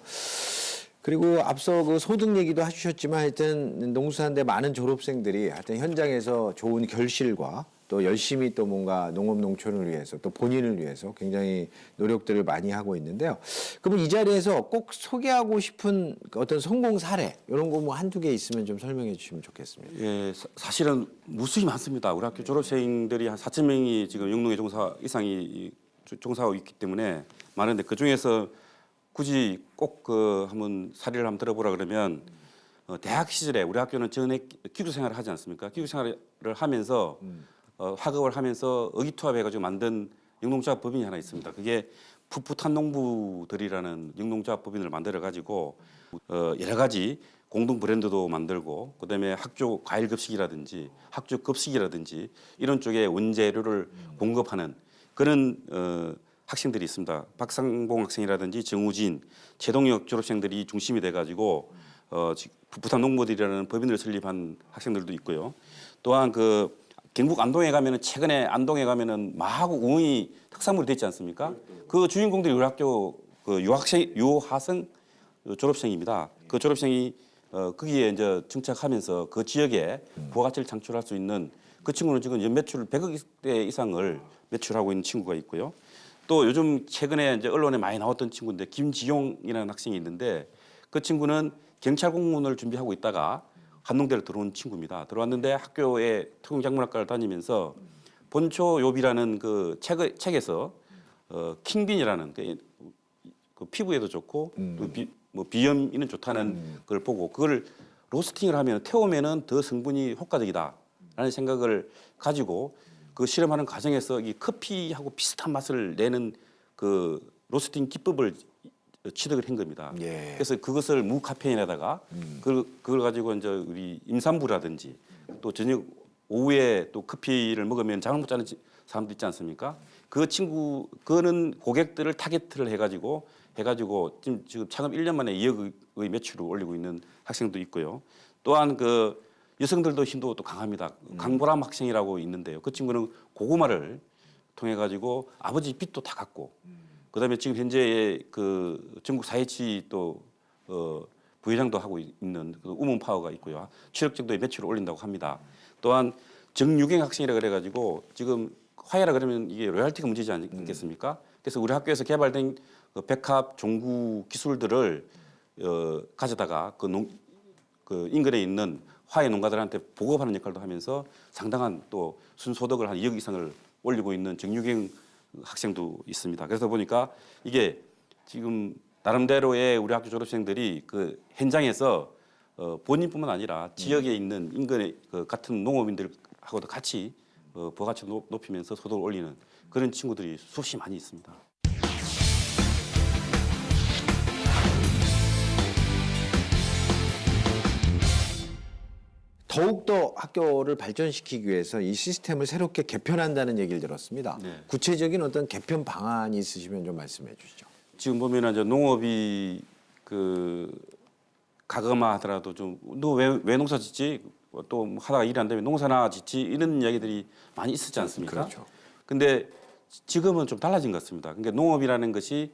그리고 앞서 그 소득 얘기도 해주셨지만 하여튼 농수산대 많은 졸업생들이 하여튼 현장에서 좋은 결실과 또 열심히 또 뭔가 농업 농촌을 위해서 또 본인을 위해서 굉장히 노력들을 많이 하고 있는데요. 그러면 이 자리에서 꼭 소개하고 싶은 어떤 성공 사례 이런 거 뭐 한두 개 있으면 좀 설명해 주시면 좋겠습니다. 예, 사실은 무수히 많습니다. 우리 학교 졸업생들이 한 4천 명이 지금 영농에 종사 이상이 종사하고 있기 때문에 많은데 그 중에서 굳이 꼭 그 한번 사례를 한번 들어보라 그러면 대학 시절에 우리 학교는 전액 기숙 생활을 하지 않습니까? 기숙 생활을 하면서 학업을 하면서 의기투합해가지고 만든 영농조합 법인이 하나 있습니다. 그게 풋풋한 농부들이라는 영농조합 법인을 만들어가지고 여러 가지 공동 브랜드도 만들고 그다음에 학교 과일 급식이라든지 학교 급식이라든지 이런 쪽에 원재료를 공급하는 그런 학생들이 있습니다. 박상봉 학생이라든지 정우진, 최동혁 졸업생들이 중심이 돼가지고 풋풋한 농부들이라는 법인을 설립한 학생들도 있고요. 또한 그 경북 안동에 가면은 최근에 안동에 가면은 마하고 우엉이 특산물이 됐지 않습니까? 그 주인공들이 우리 학교 그 유하생 졸업생입니다. 그 졸업생이 거기에 이제 정착하면서 그 지역에 부가가치를 창출할 수 있는 그 친구는 지금 연매출 100억대 이상을 매출하고 있는 친구가 있고요. 또 요즘 최근에 이제 언론에 많이 나왔던 친구인데 김지용이라는 학생이 있는데 그 친구는 경찰 공무원을 준비하고 있다가 한농대를 들어온 친구입니다. 들어왔는데 학교에 특공작물학과를 다니면서 본초요비라는 그 책에서 킹빈이라는 그 피부에도 좋고 또 비염에는 좋다는 걸 보고 그걸 로스팅을 하면 태우면은 더 성분이 효과적이다라는 생각을 가지고 그 실험하는 과정에서 이 커피하고 비슷한 맛을 내는 그 로스팅 기법을 취득을 한 겁니다. 예. 그래서 그것을 무카페인에다가 그걸 가지고 이제 우리 임산부라든지 또 저녁 오후에 또 커피를 먹으면 잠을 못 자는 사람도 있지 않습니까? 그는 고객들을 타겟을 해가지고 지금 창업 1년 만에 2억의 매출을 올리고 있는 학생도 있고요. 또한 그 여성들도 힘도 또 강합니다. 강보람 학생이라고 있는데요. 그 친구는 고구마를 통해 가지고 아버지 빚도 다 갚고, 그다음에 지금 현재 그 전국 사회치 또 부회장도 하고 있는 그 우먼 파워가 있고요. 7억 정도의 매출을 올린다고 합니다. 또한 정유경 학생이라 그래가지고 지금 화해라 그러면 이게 로열티가 문제지 않겠습니까? 그래서 우리 학교에서 개발된 그 백합 종구 기술들을 가져다가 그 인근에 있는 화해 농가들한테 보급하는 역할도 하면서 상당한 또 순소득을 한 2억 이상을 올리고 있는 정유경 학생도 있습니다. 그래서 보니까 이게 지금 나름대로의 우리 학교 졸업생들이 그 현장에서 본인뿐만 아니라 지역에 있는 인근의 그 같은 농업인들하고도 같이 부가가치를 높이면서 소득을 올리는 그런 친구들이 수없이 많이 있습니다. 더욱더 학교를 발전시키기 위해서 이 시스템을 새롭게 개편한다는 얘기를 들었습니다. 네. 구체적인 어떤 개편 방안이 있으시면 좀 말씀해 주시죠. 지금 보면은 이제 농업이 그 가금하더라도 좀 너 왜 농사 짓지? 또 하다가 일이 안 되면 농사나 짓지? 이런 이야기들이 많이 있었지 않습니까? 그렇죠. 근데 지금은 좀 달라진 것 같습니다. 그러니까 농업이라는 것이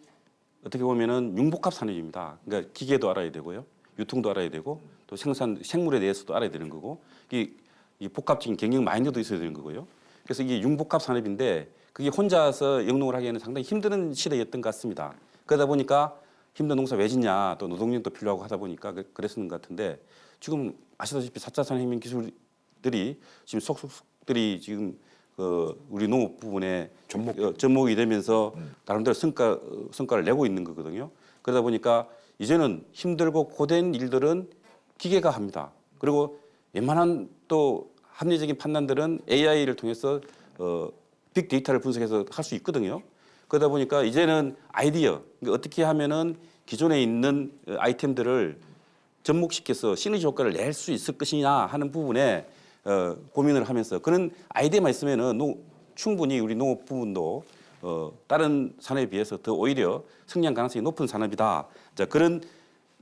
어떻게 보면은 융복합 산업입니다. 그러니까 기계도 알아야 되고요. 유통도 알아야 되고 또 생물에 대해서도 알아야 되는 거고 이 복합적인 경영 마인드도 있어야 되는 거고요. 그래서 이게 융복합 산업인데 그게 혼자서 영농을 하기에는 상당히 힘든 시대였던 것 같습니다. 그러다 보니까 힘든 농사 왜 짓냐 또 노동력도 필요하고 하다 보니까 그랬었는 것 같은데 지금 아시다시피 4차 산업혁명 기술들이 지금 속속들이 지금 우리 농업 부분에 접목이 되면서 나름대로 성과를 내고 있는 거거든요. 그러다 보니까 이제는 힘들고 고된 일들은 기계가 합니다. 그리고 웬만한 또 합리적인 판단들은 AI를 통해서 빅데이터를 분석해서 할 수 있거든요. 그러다 보니까 이제는 아이디어, 그러니까 어떻게 하면은 기존에 있는 아이템들을 접목시켜서 시너지 효과를 낼 수 있을 것이냐 하는 부분에 고민을 하면서 그런 아이디어만 있으면은 충분히 우리 농업 부분도 다른 산업에 비해서 더 오히려 성장 가능성이 높은 산업이다. 자, 그런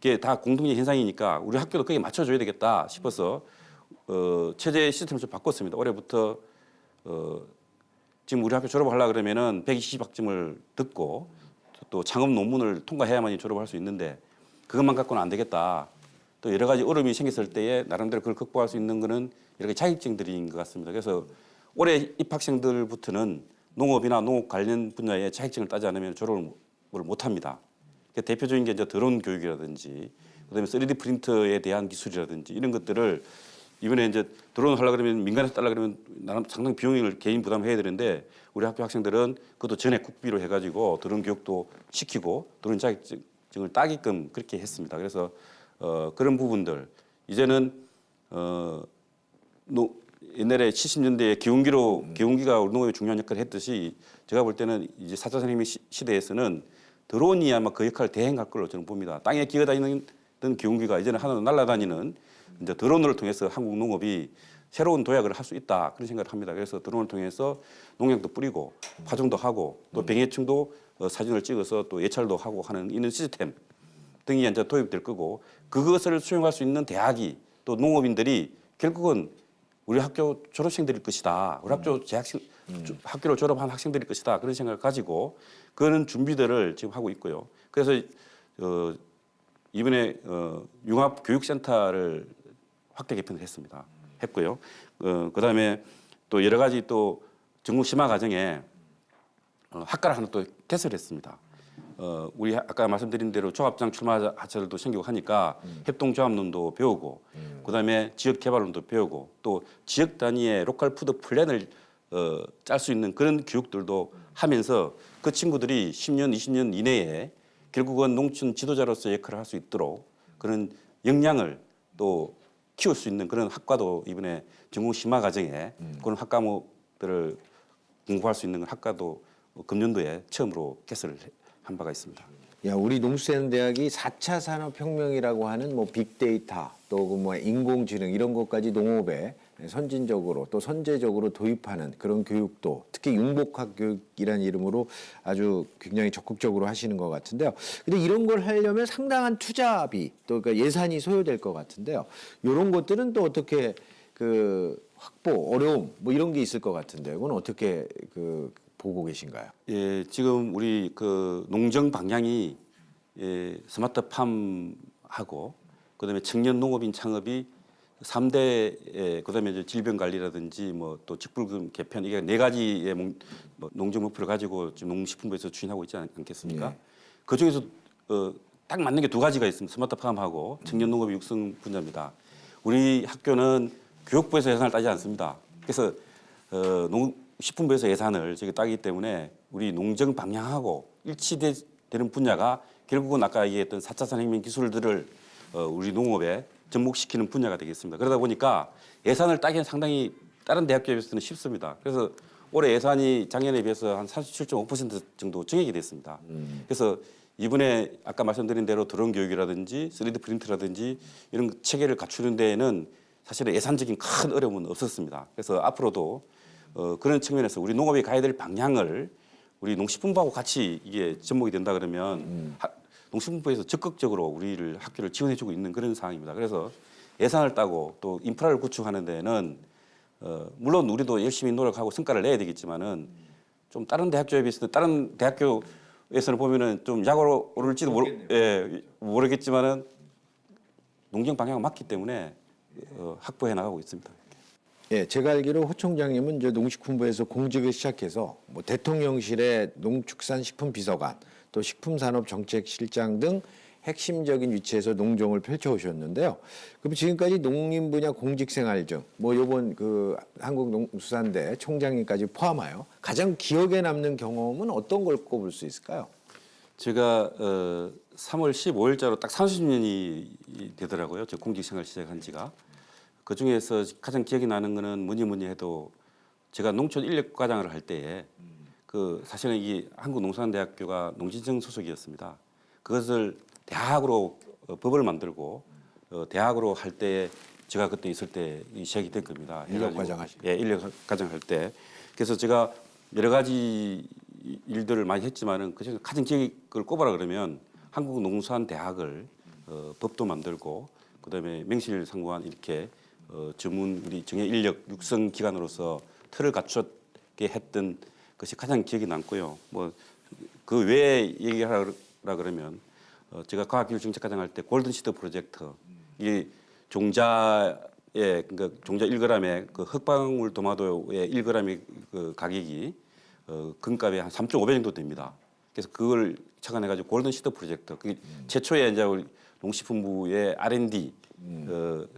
게 다 공동의 현상이니까 우리 학교도 거기에 맞춰줘야 되겠다 싶어서 체제 시스템을 좀 바꿨습니다. 올해부터 지금 우리 학교 졸업을 하려고 그러면은 120학점을 듣고 또 창업 논문을 통과해야만이 졸업을 할 수 있는데 그것만 갖고는 안 되겠다. 또 여러 가지 어려움이 생겼을 때에 나름대로 그걸 극복할 수 있는 거는 여러 가지 자격증들인 것 같습니다. 그래서 올해 입학생들부터는 농업이나 농업 관련 분야의 자격증을 따지 않으면 졸업을 못합니다. 대표적인 게 이제 드론 교육이라든지 그다음에 3D 프린터에 대한 기술이라든지 이런 것들을 이번에 이제 드론 하려 그러면 민간에서 따려 그러면 나름 상당 비용을 개인 부담해야 되는데 우리 학교 학생들은 그것도 전액 국비로 해가지고 드론 교육도 시키고 드론 자격증을 따게끔 그렇게 했습니다. 그래서 그런 부분들 이제는 옛날에 70년대에 기운기가 우리 농업에 중요한 역할을 했듯이 제가 볼 때는 이제 4차 산업혁명 시대에서는 드론이 아마 그 역할을 대행할 걸로 저는 봅니다. 땅에 기어다니는 기운기가 이제는 하나로 날아다니는 이제 드론을 통해서 한국 농업이 새로운 도약을 할 수 있다 그런 생각을 합니다. 그래서 드론을 통해서 농약도 뿌리고 파종도 하고 또 병해충도 사진을 찍어서 또 예찰도 하고 하는 이런 시스템 등이 이제 도입될 거고 그것을 수용할 수 있는 대학이 또 농업인들이 결국은 우리 학교 졸업생들일 것이다. 우리 학교 학교를 졸업한 학생들일 것이다. 그런 생각을 가지고 그런 준비들을 지금 하고 있고요. 그래서 이번에 융합교육센터를 확대 개편을 했고요. 그다음에 또 여러 가지 또 전국 심화 과정에 학과를 하나 또 개설했습니다. 우리 아까 말씀드린 대로 조합장 출마자들도 생기고 하니까 협동조합론도 배우고 그다음에 지역개발론도 배우고 또 지역 단위의 로컬 푸드 플랜을 짤 수 있는 그런 교육들도 하면서 그 친구들이 10년, 20년 이내에 결국은 농촌 지도자로서 역할을 할 수 있도록 그런 역량을 또 키울 수 있는 그런 학과도 이번에 전국 심화 과정에 그런 학과목들을 공부할 수 있는 학과도 금년도에 처음으로 개설을 한 바가 있습니다. 야, 우리 농수산대학이 4차 산업혁명이라고 하는 뭐 빅데이터 또 그 뭐 인공지능 이런 것까지 농업에 선진적으로 또 선제적으로 도입하는 그런 교육도 특히 융복학 교육이라는 이름으로 아주 굉장히 적극적으로 하시는 것 같은데요. 근데 이런 걸 하려면 상당한 투자비 또 그러니까 예산이 소요될 것 같은데요. 이런 것들은 또 어떻게 그 확보 어려움 뭐 이런 게 있을 것 같은데요. 이건 어떻게 그 보고 계신가요? 예, 지금 우리 그 농정 방향이 스마트팜하고 그다음에 청년 농업인 창업이 3대 그다음에 이제 질병 관리라든지 뭐 또 직불금 개편 이게 4가지의 뭐 농정 목표를 가지고 지금 농식품부에서 추진하고 있지 않겠습니까? 그 중에서 딱 맞는 게 2가지가 있습니다. 스마트팜하고 청년 농업 육성 분야입니다. 우리 학교는 교육부에서 예산을 따지 않습니다. 그래서 식품부에서 예산을 저기 따기 때문에 우리 농정 방향하고 일치되는 분야가 결국은 아까 얘기했던 4차 산업혁명 기술들을 우리 농업에 접목시키는 분야가 되겠습니다. 그러다 보니까 예산을 따기는 상당히 다른 대학교에 비해서는 쉽습니다. 그래서 올해 예산이 작년에 비해서 한 37.5% 정도 증액이 됐습니다. 그래서 이번에 아까 말씀드린 대로 드론 교육이라든지 3D 프린트라든지 이런 체계를 갖추는 데에는 사실은 예산적인 큰 어려움은 없었습니다. 그래서 앞으로도 그런 측면에서 우리 농업이 가야 될 방향을 우리 농식품부하고 같이 이게 접목이 된다 그러면 농식품부에서 적극적으로 우리를 학교를 지원해주고 있는 그런 상황입니다. 그래서 예산을 따고 또 인프라를 구축하는 데는 물론 우리도 열심히 노력하고 성과를 내야 되겠지만은 좀 다른 대학교에 비해서 다른 대학교에서는 보면은 좀 약오로 오를지도 모르겠지만은 농정 방향은 맞기 때문에 확보해 나가고 있습니다. 예, 제가 알기로 호 총장님은 이제 농식품부에서 공직을 시작해서 뭐 대통령실의 농축산식품비서관 또 식품산업정책실장 등 핵심적인 위치에서 농정을 펼쳐오셨는데요. 그럼 지금까지 농림 분야 공직 생활 중 뭐 요번 그 한국농수산대 총장님까지 포함하여 가장 기억에 남는 경험은 어떤 걸 꼽을 수 있을까요? 제가 3월 15일자로 딱 30년이 되더라고요. 저 공직 생활 시작한 지가. 그 중에서 가장 기억이 나는 거는 뭐니 해도 제가 농촌 인력과장을 할 때에 그 사실은 이 한국농수산대학교가 농진청 소속이었습니다. 그것을 대학으로 법을 만들고 대학으로 할 때 제가 그때 있을 때 시작이 된 겁니다. 인력과장 하실 때. 예, 인력과장 할 때. 그래서 제가 여러 가지 일들을 많이 했지만은 그 중에 가장 기억을 꼽아라 그러면 한국농수산대학을 법도 만들고 그다음에 명실상부한 이렇게 전문 우리 정예 인력 육성 기관으로서 틀을 갖췄게 했던 것이 가장 기억이 남고요. 뭐 그 외에 얘기하라 그러면 제가 과학기술정책과장 할 때 골든시드 프로젝트 이 종자의 그러니까 종자 1g에 그 흑방울 도마도의 1g의 그 가격이 금값의 한 3.5배 정도 됩니다. 그래서 그걸 착안해가지고 골든 시드 프로젝트, 그게 최초의 이제 우리 농식품부의 R&D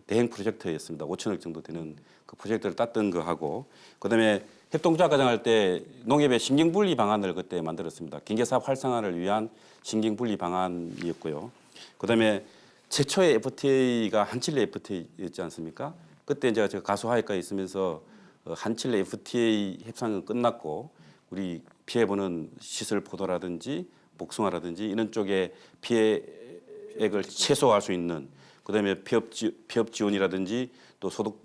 대행 프로젝트였습니다. 5천억 정도 되는 그 프로젝트를 땄던 거 하고, 그다음에 협동조합 과정할 때 농협의 신경분리 방안을 그때 만들었습니다. 경제사업 활성화를 위한 신경분리 방안이었고요. 그다음에 최초의 FTA가 한칠레 FTA였지 않습니까? 그때 이제 제가 가수화학과에 있으면서 한칠레 FTA 협상은 끝났고 우리 피해보는 시설 포도라든지 복숭아라든지 이런 쪽에 피해액을 최소화할 수 있는, 그다음에 피업 지원이라든지 또 소득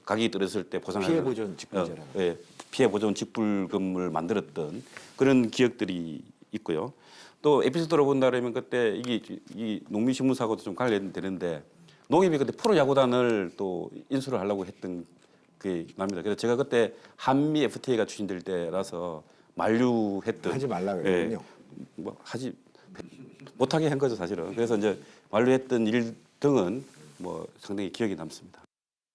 가격이 떨어졌을 때 보상하는 피해 보전 직불제라는 피해 보전 직불금을 만들었던 그런 기억들이 있고요. 또 에피소드로 본다 그러면 그때 이 농민신문사하고도 좀 관련되는데 농협이 그때 프로야구단을 또 인수를 하려고 했던 게 납니다. 그래서 제가 그때 한미 FTA가 추진될 때라서 만류했던 하지 말라 그랬거든요. 뭐 하지 못하게 한 거죠 사실은. 그래서 이제 만류했던 일 등은 뭐 상당히 기억에 남습니다.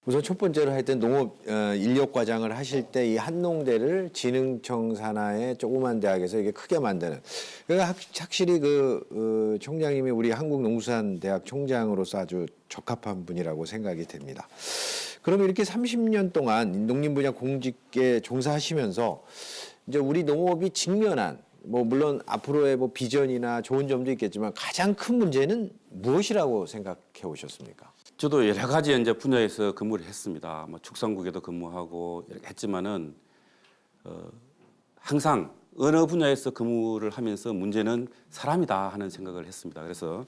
우선 첫 번째로 하여튼 농업 인력과장을 하실 때 이 한농대를 진흥청 산하의 조그만 대학에서 이게 크게 만드는, 그러니까 확실히 그 총장님이 우리 한국농수산대학 총장으로서 아주 적합한 분이라고 생각이 됩니다. 그러면 이렇게 30년 동안 농림 분야 공직에 종사하시면서 이제 우리 농업이 직면한, 뭐 물론 앞으로의 뭐 비전이나 좋은 점도 있겠지만 가장 큰 문제는 무엇이라고 생각해 오셨습니까? 저도 여러 가지 이제 분야에서 근무를 했습니다. 뭐 축산국에도 근무하고 이렇게 했지만은 항상 어느 분야에서 근무를 하면서 문제는 사람이다 하는 생각을 했습니다. 그래서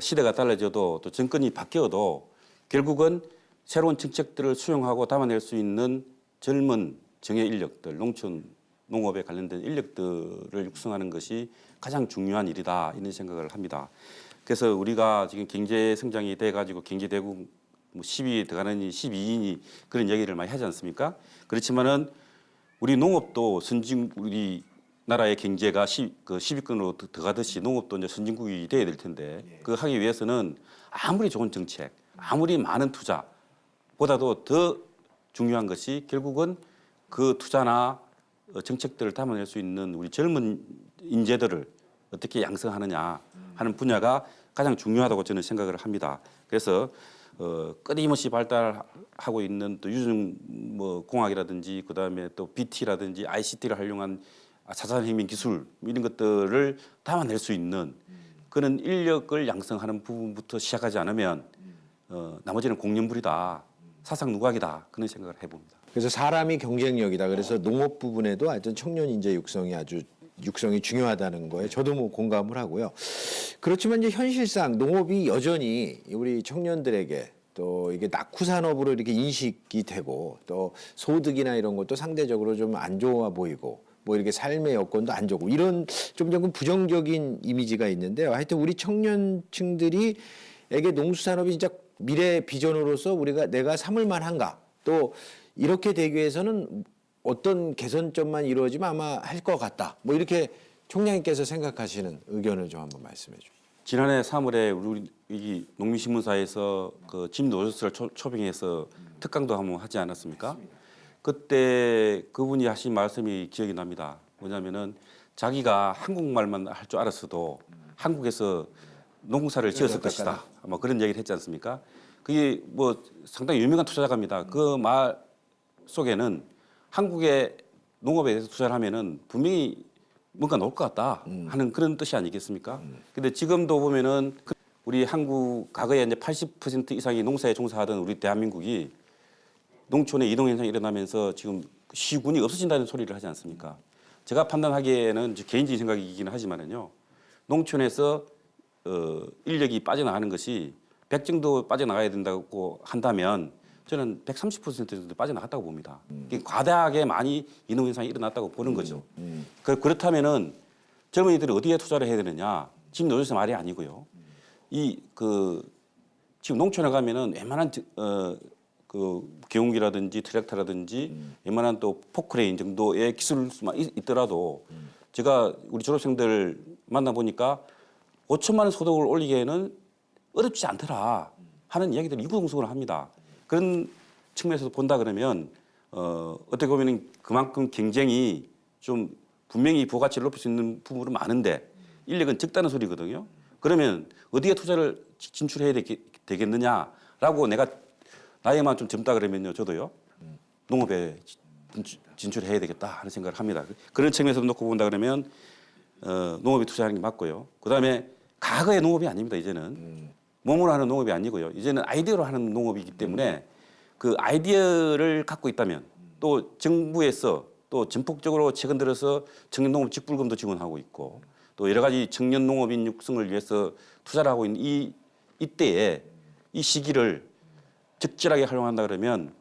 시대가 달라져도 또 정권이 바뀌어도 결국은 새로운 정책들을 수용하고 담아낼 수 있는 젊은 정예 인력들, 농촌 농업에 관련된 인력들을 육성하는 것이 가장 중요한 일이다 이런 생각을 합니다. 그래서 우리가 지금 경제 성장이 돼가지고 경제대국 뭐 10위 들어가느니 12위니 그런 얘기를 많이 하지 않습니까? 그렇지만은 우리 농업도 우리 나라의 경제가 10위권으로 들어가듯이 농업도 이제 선진국이 돼야 될 텐데 그 하기 위해서는 아무리 좋은 정책, 아무리 많은 투자보다도 더 중요한 것이 결국은 그 투자나 정책들을 담아낼 수 있는 우리 젊은 인재들을 어떻게 양성하느냐 하는 분야가 가장 중요하다고 저는 생각을 합니다. 그래서 끊임없이 발달하고 있는 또 유전 뭐 공학이라든지 그다음에 또 BT라든지 ICT를 활용한 자산혁명 기술 이런 것들을 담아낼 수 있는 그런 인력을 양성하는 부분부터 시작하지 않으면 나머지는 공연불이다, 사상 누각이다 그런 생각을 해봅니다. 그래서 사람이 경쟁력이다. 그래서 농업 부분에도 하여튼 청년 인재 육성이 중요하다는 거에 저도 뭐 공감을 하고요. 그렇지만 이제 현실상 농업이 여전히 우리 청년들에게 또 이게 낙후 산업으로 이렇게 인식이 되고 또 소득이나 이런 것도 상대적으로 좀 안 좋아 보이고 뭐 이렇게 삶의 여건도 안 좋고 이런 좀 조금 부정적인 이미지가 있는데요. 하여튼 우리 청년층들이 에게 농수산업이 진짜 미래 비전으로서 내가 삼을 만한가, 또 이렇게 되기 위해서는 어떤 개선점만 이루어지면 아마 할 것 같다. 뭐 이렇게 총장님께서 생각하시는 의견을 좀 한번 말씀해 주시죠. 지난해 3월에 우리 이 농민신문사에서 그 짐 노저스를 초빙해서 특강도 한번 하지 않았습니까? 그때 그분이 하신 말씀이 기억이 납니다. 뭐냐면은 자기가 한국말만 할 줄 알았어도 한국에서 농사를 지었을 것이다. 뭐 그런 얘기를 했지 않습니까? 그게 뭐 상당히 유명한 투자자입니다. 그 말 속에는 한국의 농업에 대해서 투자를 하면은 분명히 뭔가 나올 것 같다 하는 그런 뜻이 아니겠습니까? 근데 지금도 보면은 우리 한국 과거에 이제 80% 이상이 농사에 종사하던 우리 대한민국이 농촌의 이동 현상이 일어나면서 지금 시군이 없어진다는 소리를 하지 않습니까? 제가 판단하기에는 개인적인 생각이긴 하지만은요, 농촌에서 인력이 빠져나가는 것이 100 정도 빠져나가야 된다고 한다면 저는 130% 정도 빠져나갔다고 봅니다. 과다하게 많이 이동 현상이 일어났다고 보는 거죠. 그렇다면은 젊은이들이 어디에 투자를 해야 되느냐? 지금 노조에서 말이 아니고요. 지금 농촌에 가면은 웬만한 그 경운기라든지 트랙터라든지 웬만한 또 포크레인 정도의 기술만 있더라도 제가 우리 졸업생들 만나 보니까 5천만 원 소득을 올리기에는 어렵지 않더라 하는 이야기들을 이구동성으로 합니다. 그런 측면에서 본다 그러면 어떻게 보면 그만큼 경쟁이 좀 분명히 부가치를 높일 수 있는 부분은 많은데 인력은 적다는 소리거든요. 그러면 어디에 투자를 진출해야 되겠느냐라고 내가 나이만 좀 젊다 그러면요, 저도요 농업에 진출해야 되겠다 하는 생각을 합니다. 그런 측면에서 놓고 본다 그러면 농업에 투자하는 게 맞고요. 그다음에 과거의 농업이 아닙니다. 이제는 몸으로 하는 농업이 아니고요. 이제는 아이디어로 하는 농업이기 때문에 그 아이디어를 갖고 있다면 또 정부에서 또 전폭적으로 최근 들어서 청년 농업 직불금도 지원하고 있고 또 여러 가지 청년 농업인 육성을 위해서 투자를 하고 있는 이때에 이 시기를 적절하게 활용한다 그러면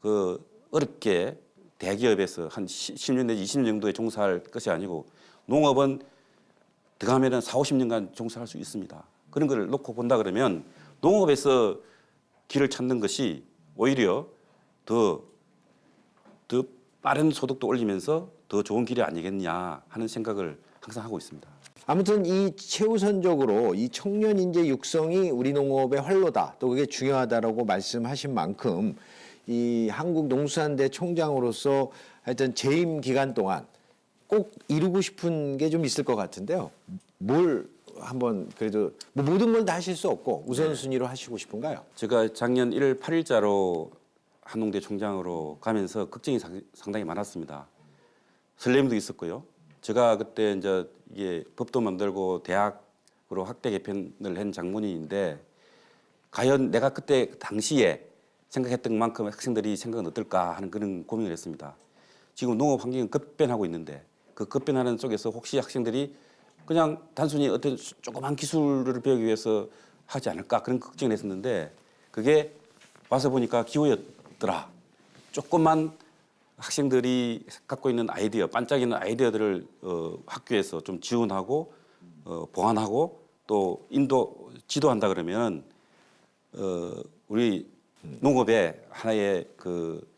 그 어렵게 대기업에서 한 10년 내지 20년 정도에 종사할 것이 아니고 농업은 들어가면은 4, 50년간 종사할 수 있습니다. 그런 걸 놓고 본다 그러면 농업에서 길을 찾는 것이 오히려 더 빠른 소득도 올리면서 더 좋은 길이 아니겠냐 하는 생각을 항상 하고 있습니다. 아무튼 이 최우선적으로 이 청년 인재 육성이 우리 농업의 활로다. 또 그게 중요하다라고 말씀하신 만큼 이 한국농수산대 총장으로서 하여튼 재임 기간 동안 꼭 이루고 싶은 게 좀 있을 것 같은데요. 뭘 한번 그래도 뭐 모든 걸 다 하실 수 없고 우선순위로 하시고 싶은가요? 제가 작년 1월 8일자로 한농대 총장으로 가면서 걱정이 상당히 많았습니다. 설렘도 있었고요. 제가 그때 이제 이게 법도 만들고 대학으로 학대 개편을 한 장본인인데 과연 내가 그때 당시에 생각했던 만큼 학생들이 생각은 어떨까 하는 그런 고민을 했습니다. 지금 농업 환경은 급변하고 있는데 그 급변하는 속에서 혹시 학생들이 그냥 단순히 어떤 조그만 기술을 배우기 위해서 하지 않을까 그런 걱정을 했었는데 그게 와서 보니까 기호였더라. 조금만 학생들이 갖고 있는 아이디어, 반짝이는 아이디어들을 학교에서 좀 지원하고 보완하고 또 지도한다 그러면 우리 농업의 하나의 그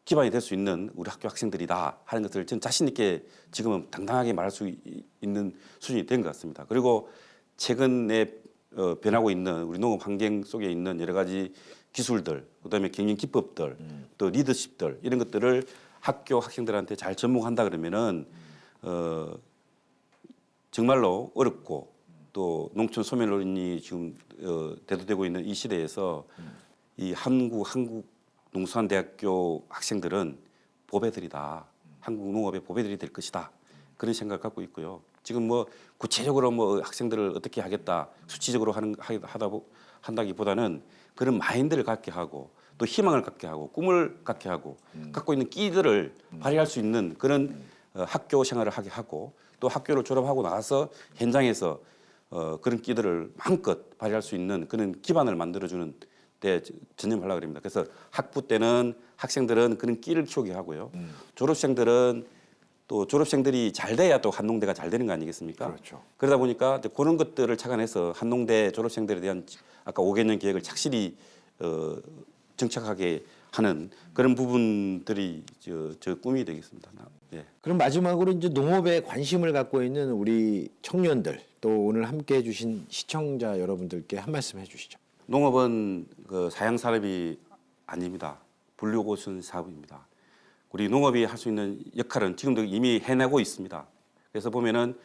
기반이 될 수 있는 우리 학교 학생들이다 하는 것을 전 자신 있게 지금은 당당하게 말할 수 있는 수준이 된 것 같습니다. 그리고 최근에 변하고 있는 우리 농업 환경 속에 있는 여러 가지 기술들, 그다음에 경영 기법들, 또 리더십들 이런 것들을 학교 학생들한테 잘 접목한다 그러면은 정말로 어렵고 또 농촌 소멸론이 지금 대두되고 있는 이 시대에서 이 한국 농수산대학교 학생들은 보배들이다. 한국 농업의 보배들이 될 것이다. 그런 생각을 갖고 있고요. 지금 뭐 구체적으로 뭐 학생들을 어떻게 하겠다, 수치적으로 한다기보다는 그런 마인드를 갖게 하고 또 희망을 갖게 하고 꿈을 갖게 하고 갖고 있는 끼들을 발휘할 수 있는 그런 학교 생활을 하게 하고 또 학교를 졸업하고 나서 현장에서 그런 끼들을 마음껏 발휘할 수 있는 그런 기반을 만들어주는 때 전념하려고 합니다. 그래서 학부 때는 학생들은 그런 끼를 키우게 하고요. 졸업생들은 또 졸업생들이 잘 돼야 또 한농대가 잘 되는 거 아니겠습니까? 그렇죠. 그러다 보니까 이제 그런 것들을 착안해서 한농대 졸업생들에 대한 아까 5개년 계획을 착실히 정착하게 하는 그런 부분들이 저 꿈이 되겠습니다. 예. 그럼 마지막으로 이제 농업에 관심을 갖고 있는 우리 청년들 또 오늘 함께 해주신 시청자 여러분들께 한 말씀 해주시죠. 농업은 그 사양 산업이 아닙니다. 불효고순 사업입니다. 우리 농업이 할 수 있는 역할은 지금도 이미 해내고 있습니다. 그래서 보면은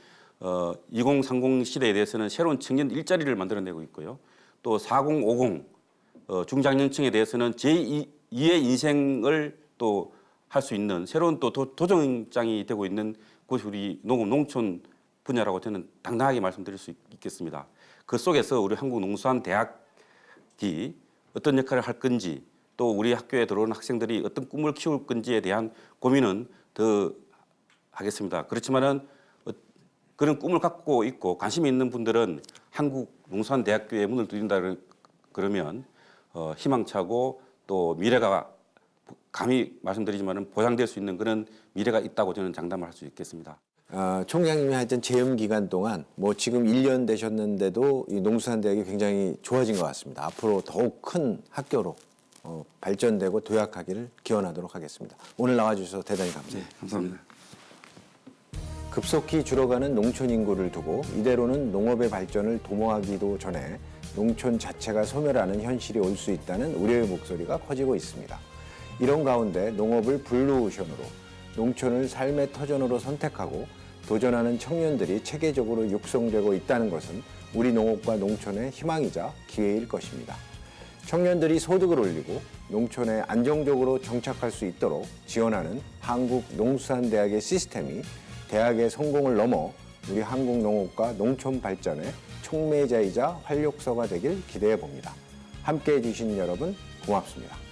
2030 시대에 대해서는 새로운 청년 일자리를 만들어내고 있고요. 또 4050 중장년층에 대해서는 제2의 인생을 또 할 수 있는 새로운 또 도전장이 되고 있는 곳이 우리 농업 농촌 분야라고 저는 당당하게 말씀드릴 수 있겠습니다. 그 속에서 우리 한국농수산대학이 어떤 역할을 할 건지 또 우리 학교에 들어오는 학생들이 어떤 꿈을 키울 건지에 대한 고민은 더 하겠습니다. 그렇지만은 그런 꿈을 갖고 있고 관심이 있는 분들은 한국농수산대학교에 문을 두드린다 그러면 희망차고 또 미래가 감히 말씀드리지만은 보장될 수 있는 그런 미래가 있다고 저는 장담을 할 수 있겠습니다. 총장님이 하여튼 재임 기간 동안 뭐 지금 1년 되셨는데도 이 농수산대학이 굉장히 좋아진 것 같습니다. 앞으로 더욱 큰 학교로 발전되고 도약하기를 기원하도록 하겠습니다. 오늘 나와주셔서 대단히 감사합니다. 네, 감사합니다. 급속히 줄어가는 농촌 인구를 두고 이대로는 농업의 발전을 도모하기도 전에 농촌 자체가 소멸하는 현실이 올 수 있다는 우려의 목소리가 커지고 있습니다. 이런 가운데 농업을 블루오션으로 농촌을 삶의 터전으로 선택하고 도전하는 청년들이 체계적으로 육성되고 있다는 것은 우리 농업과 농촌의 희망이자 기회일 것입니다. 청년들이 소득을 올리고 농촌에 안정적으로 정착할 수 있도록 지원하는 한국농수산대학의 시스템이 대학의 성공을 넘어 우리 한국 농업과 농촌 발전의 촉매자이자 활력소가 되길 기대해 봅니다. 함께해 주신 여러분 고맙습니다.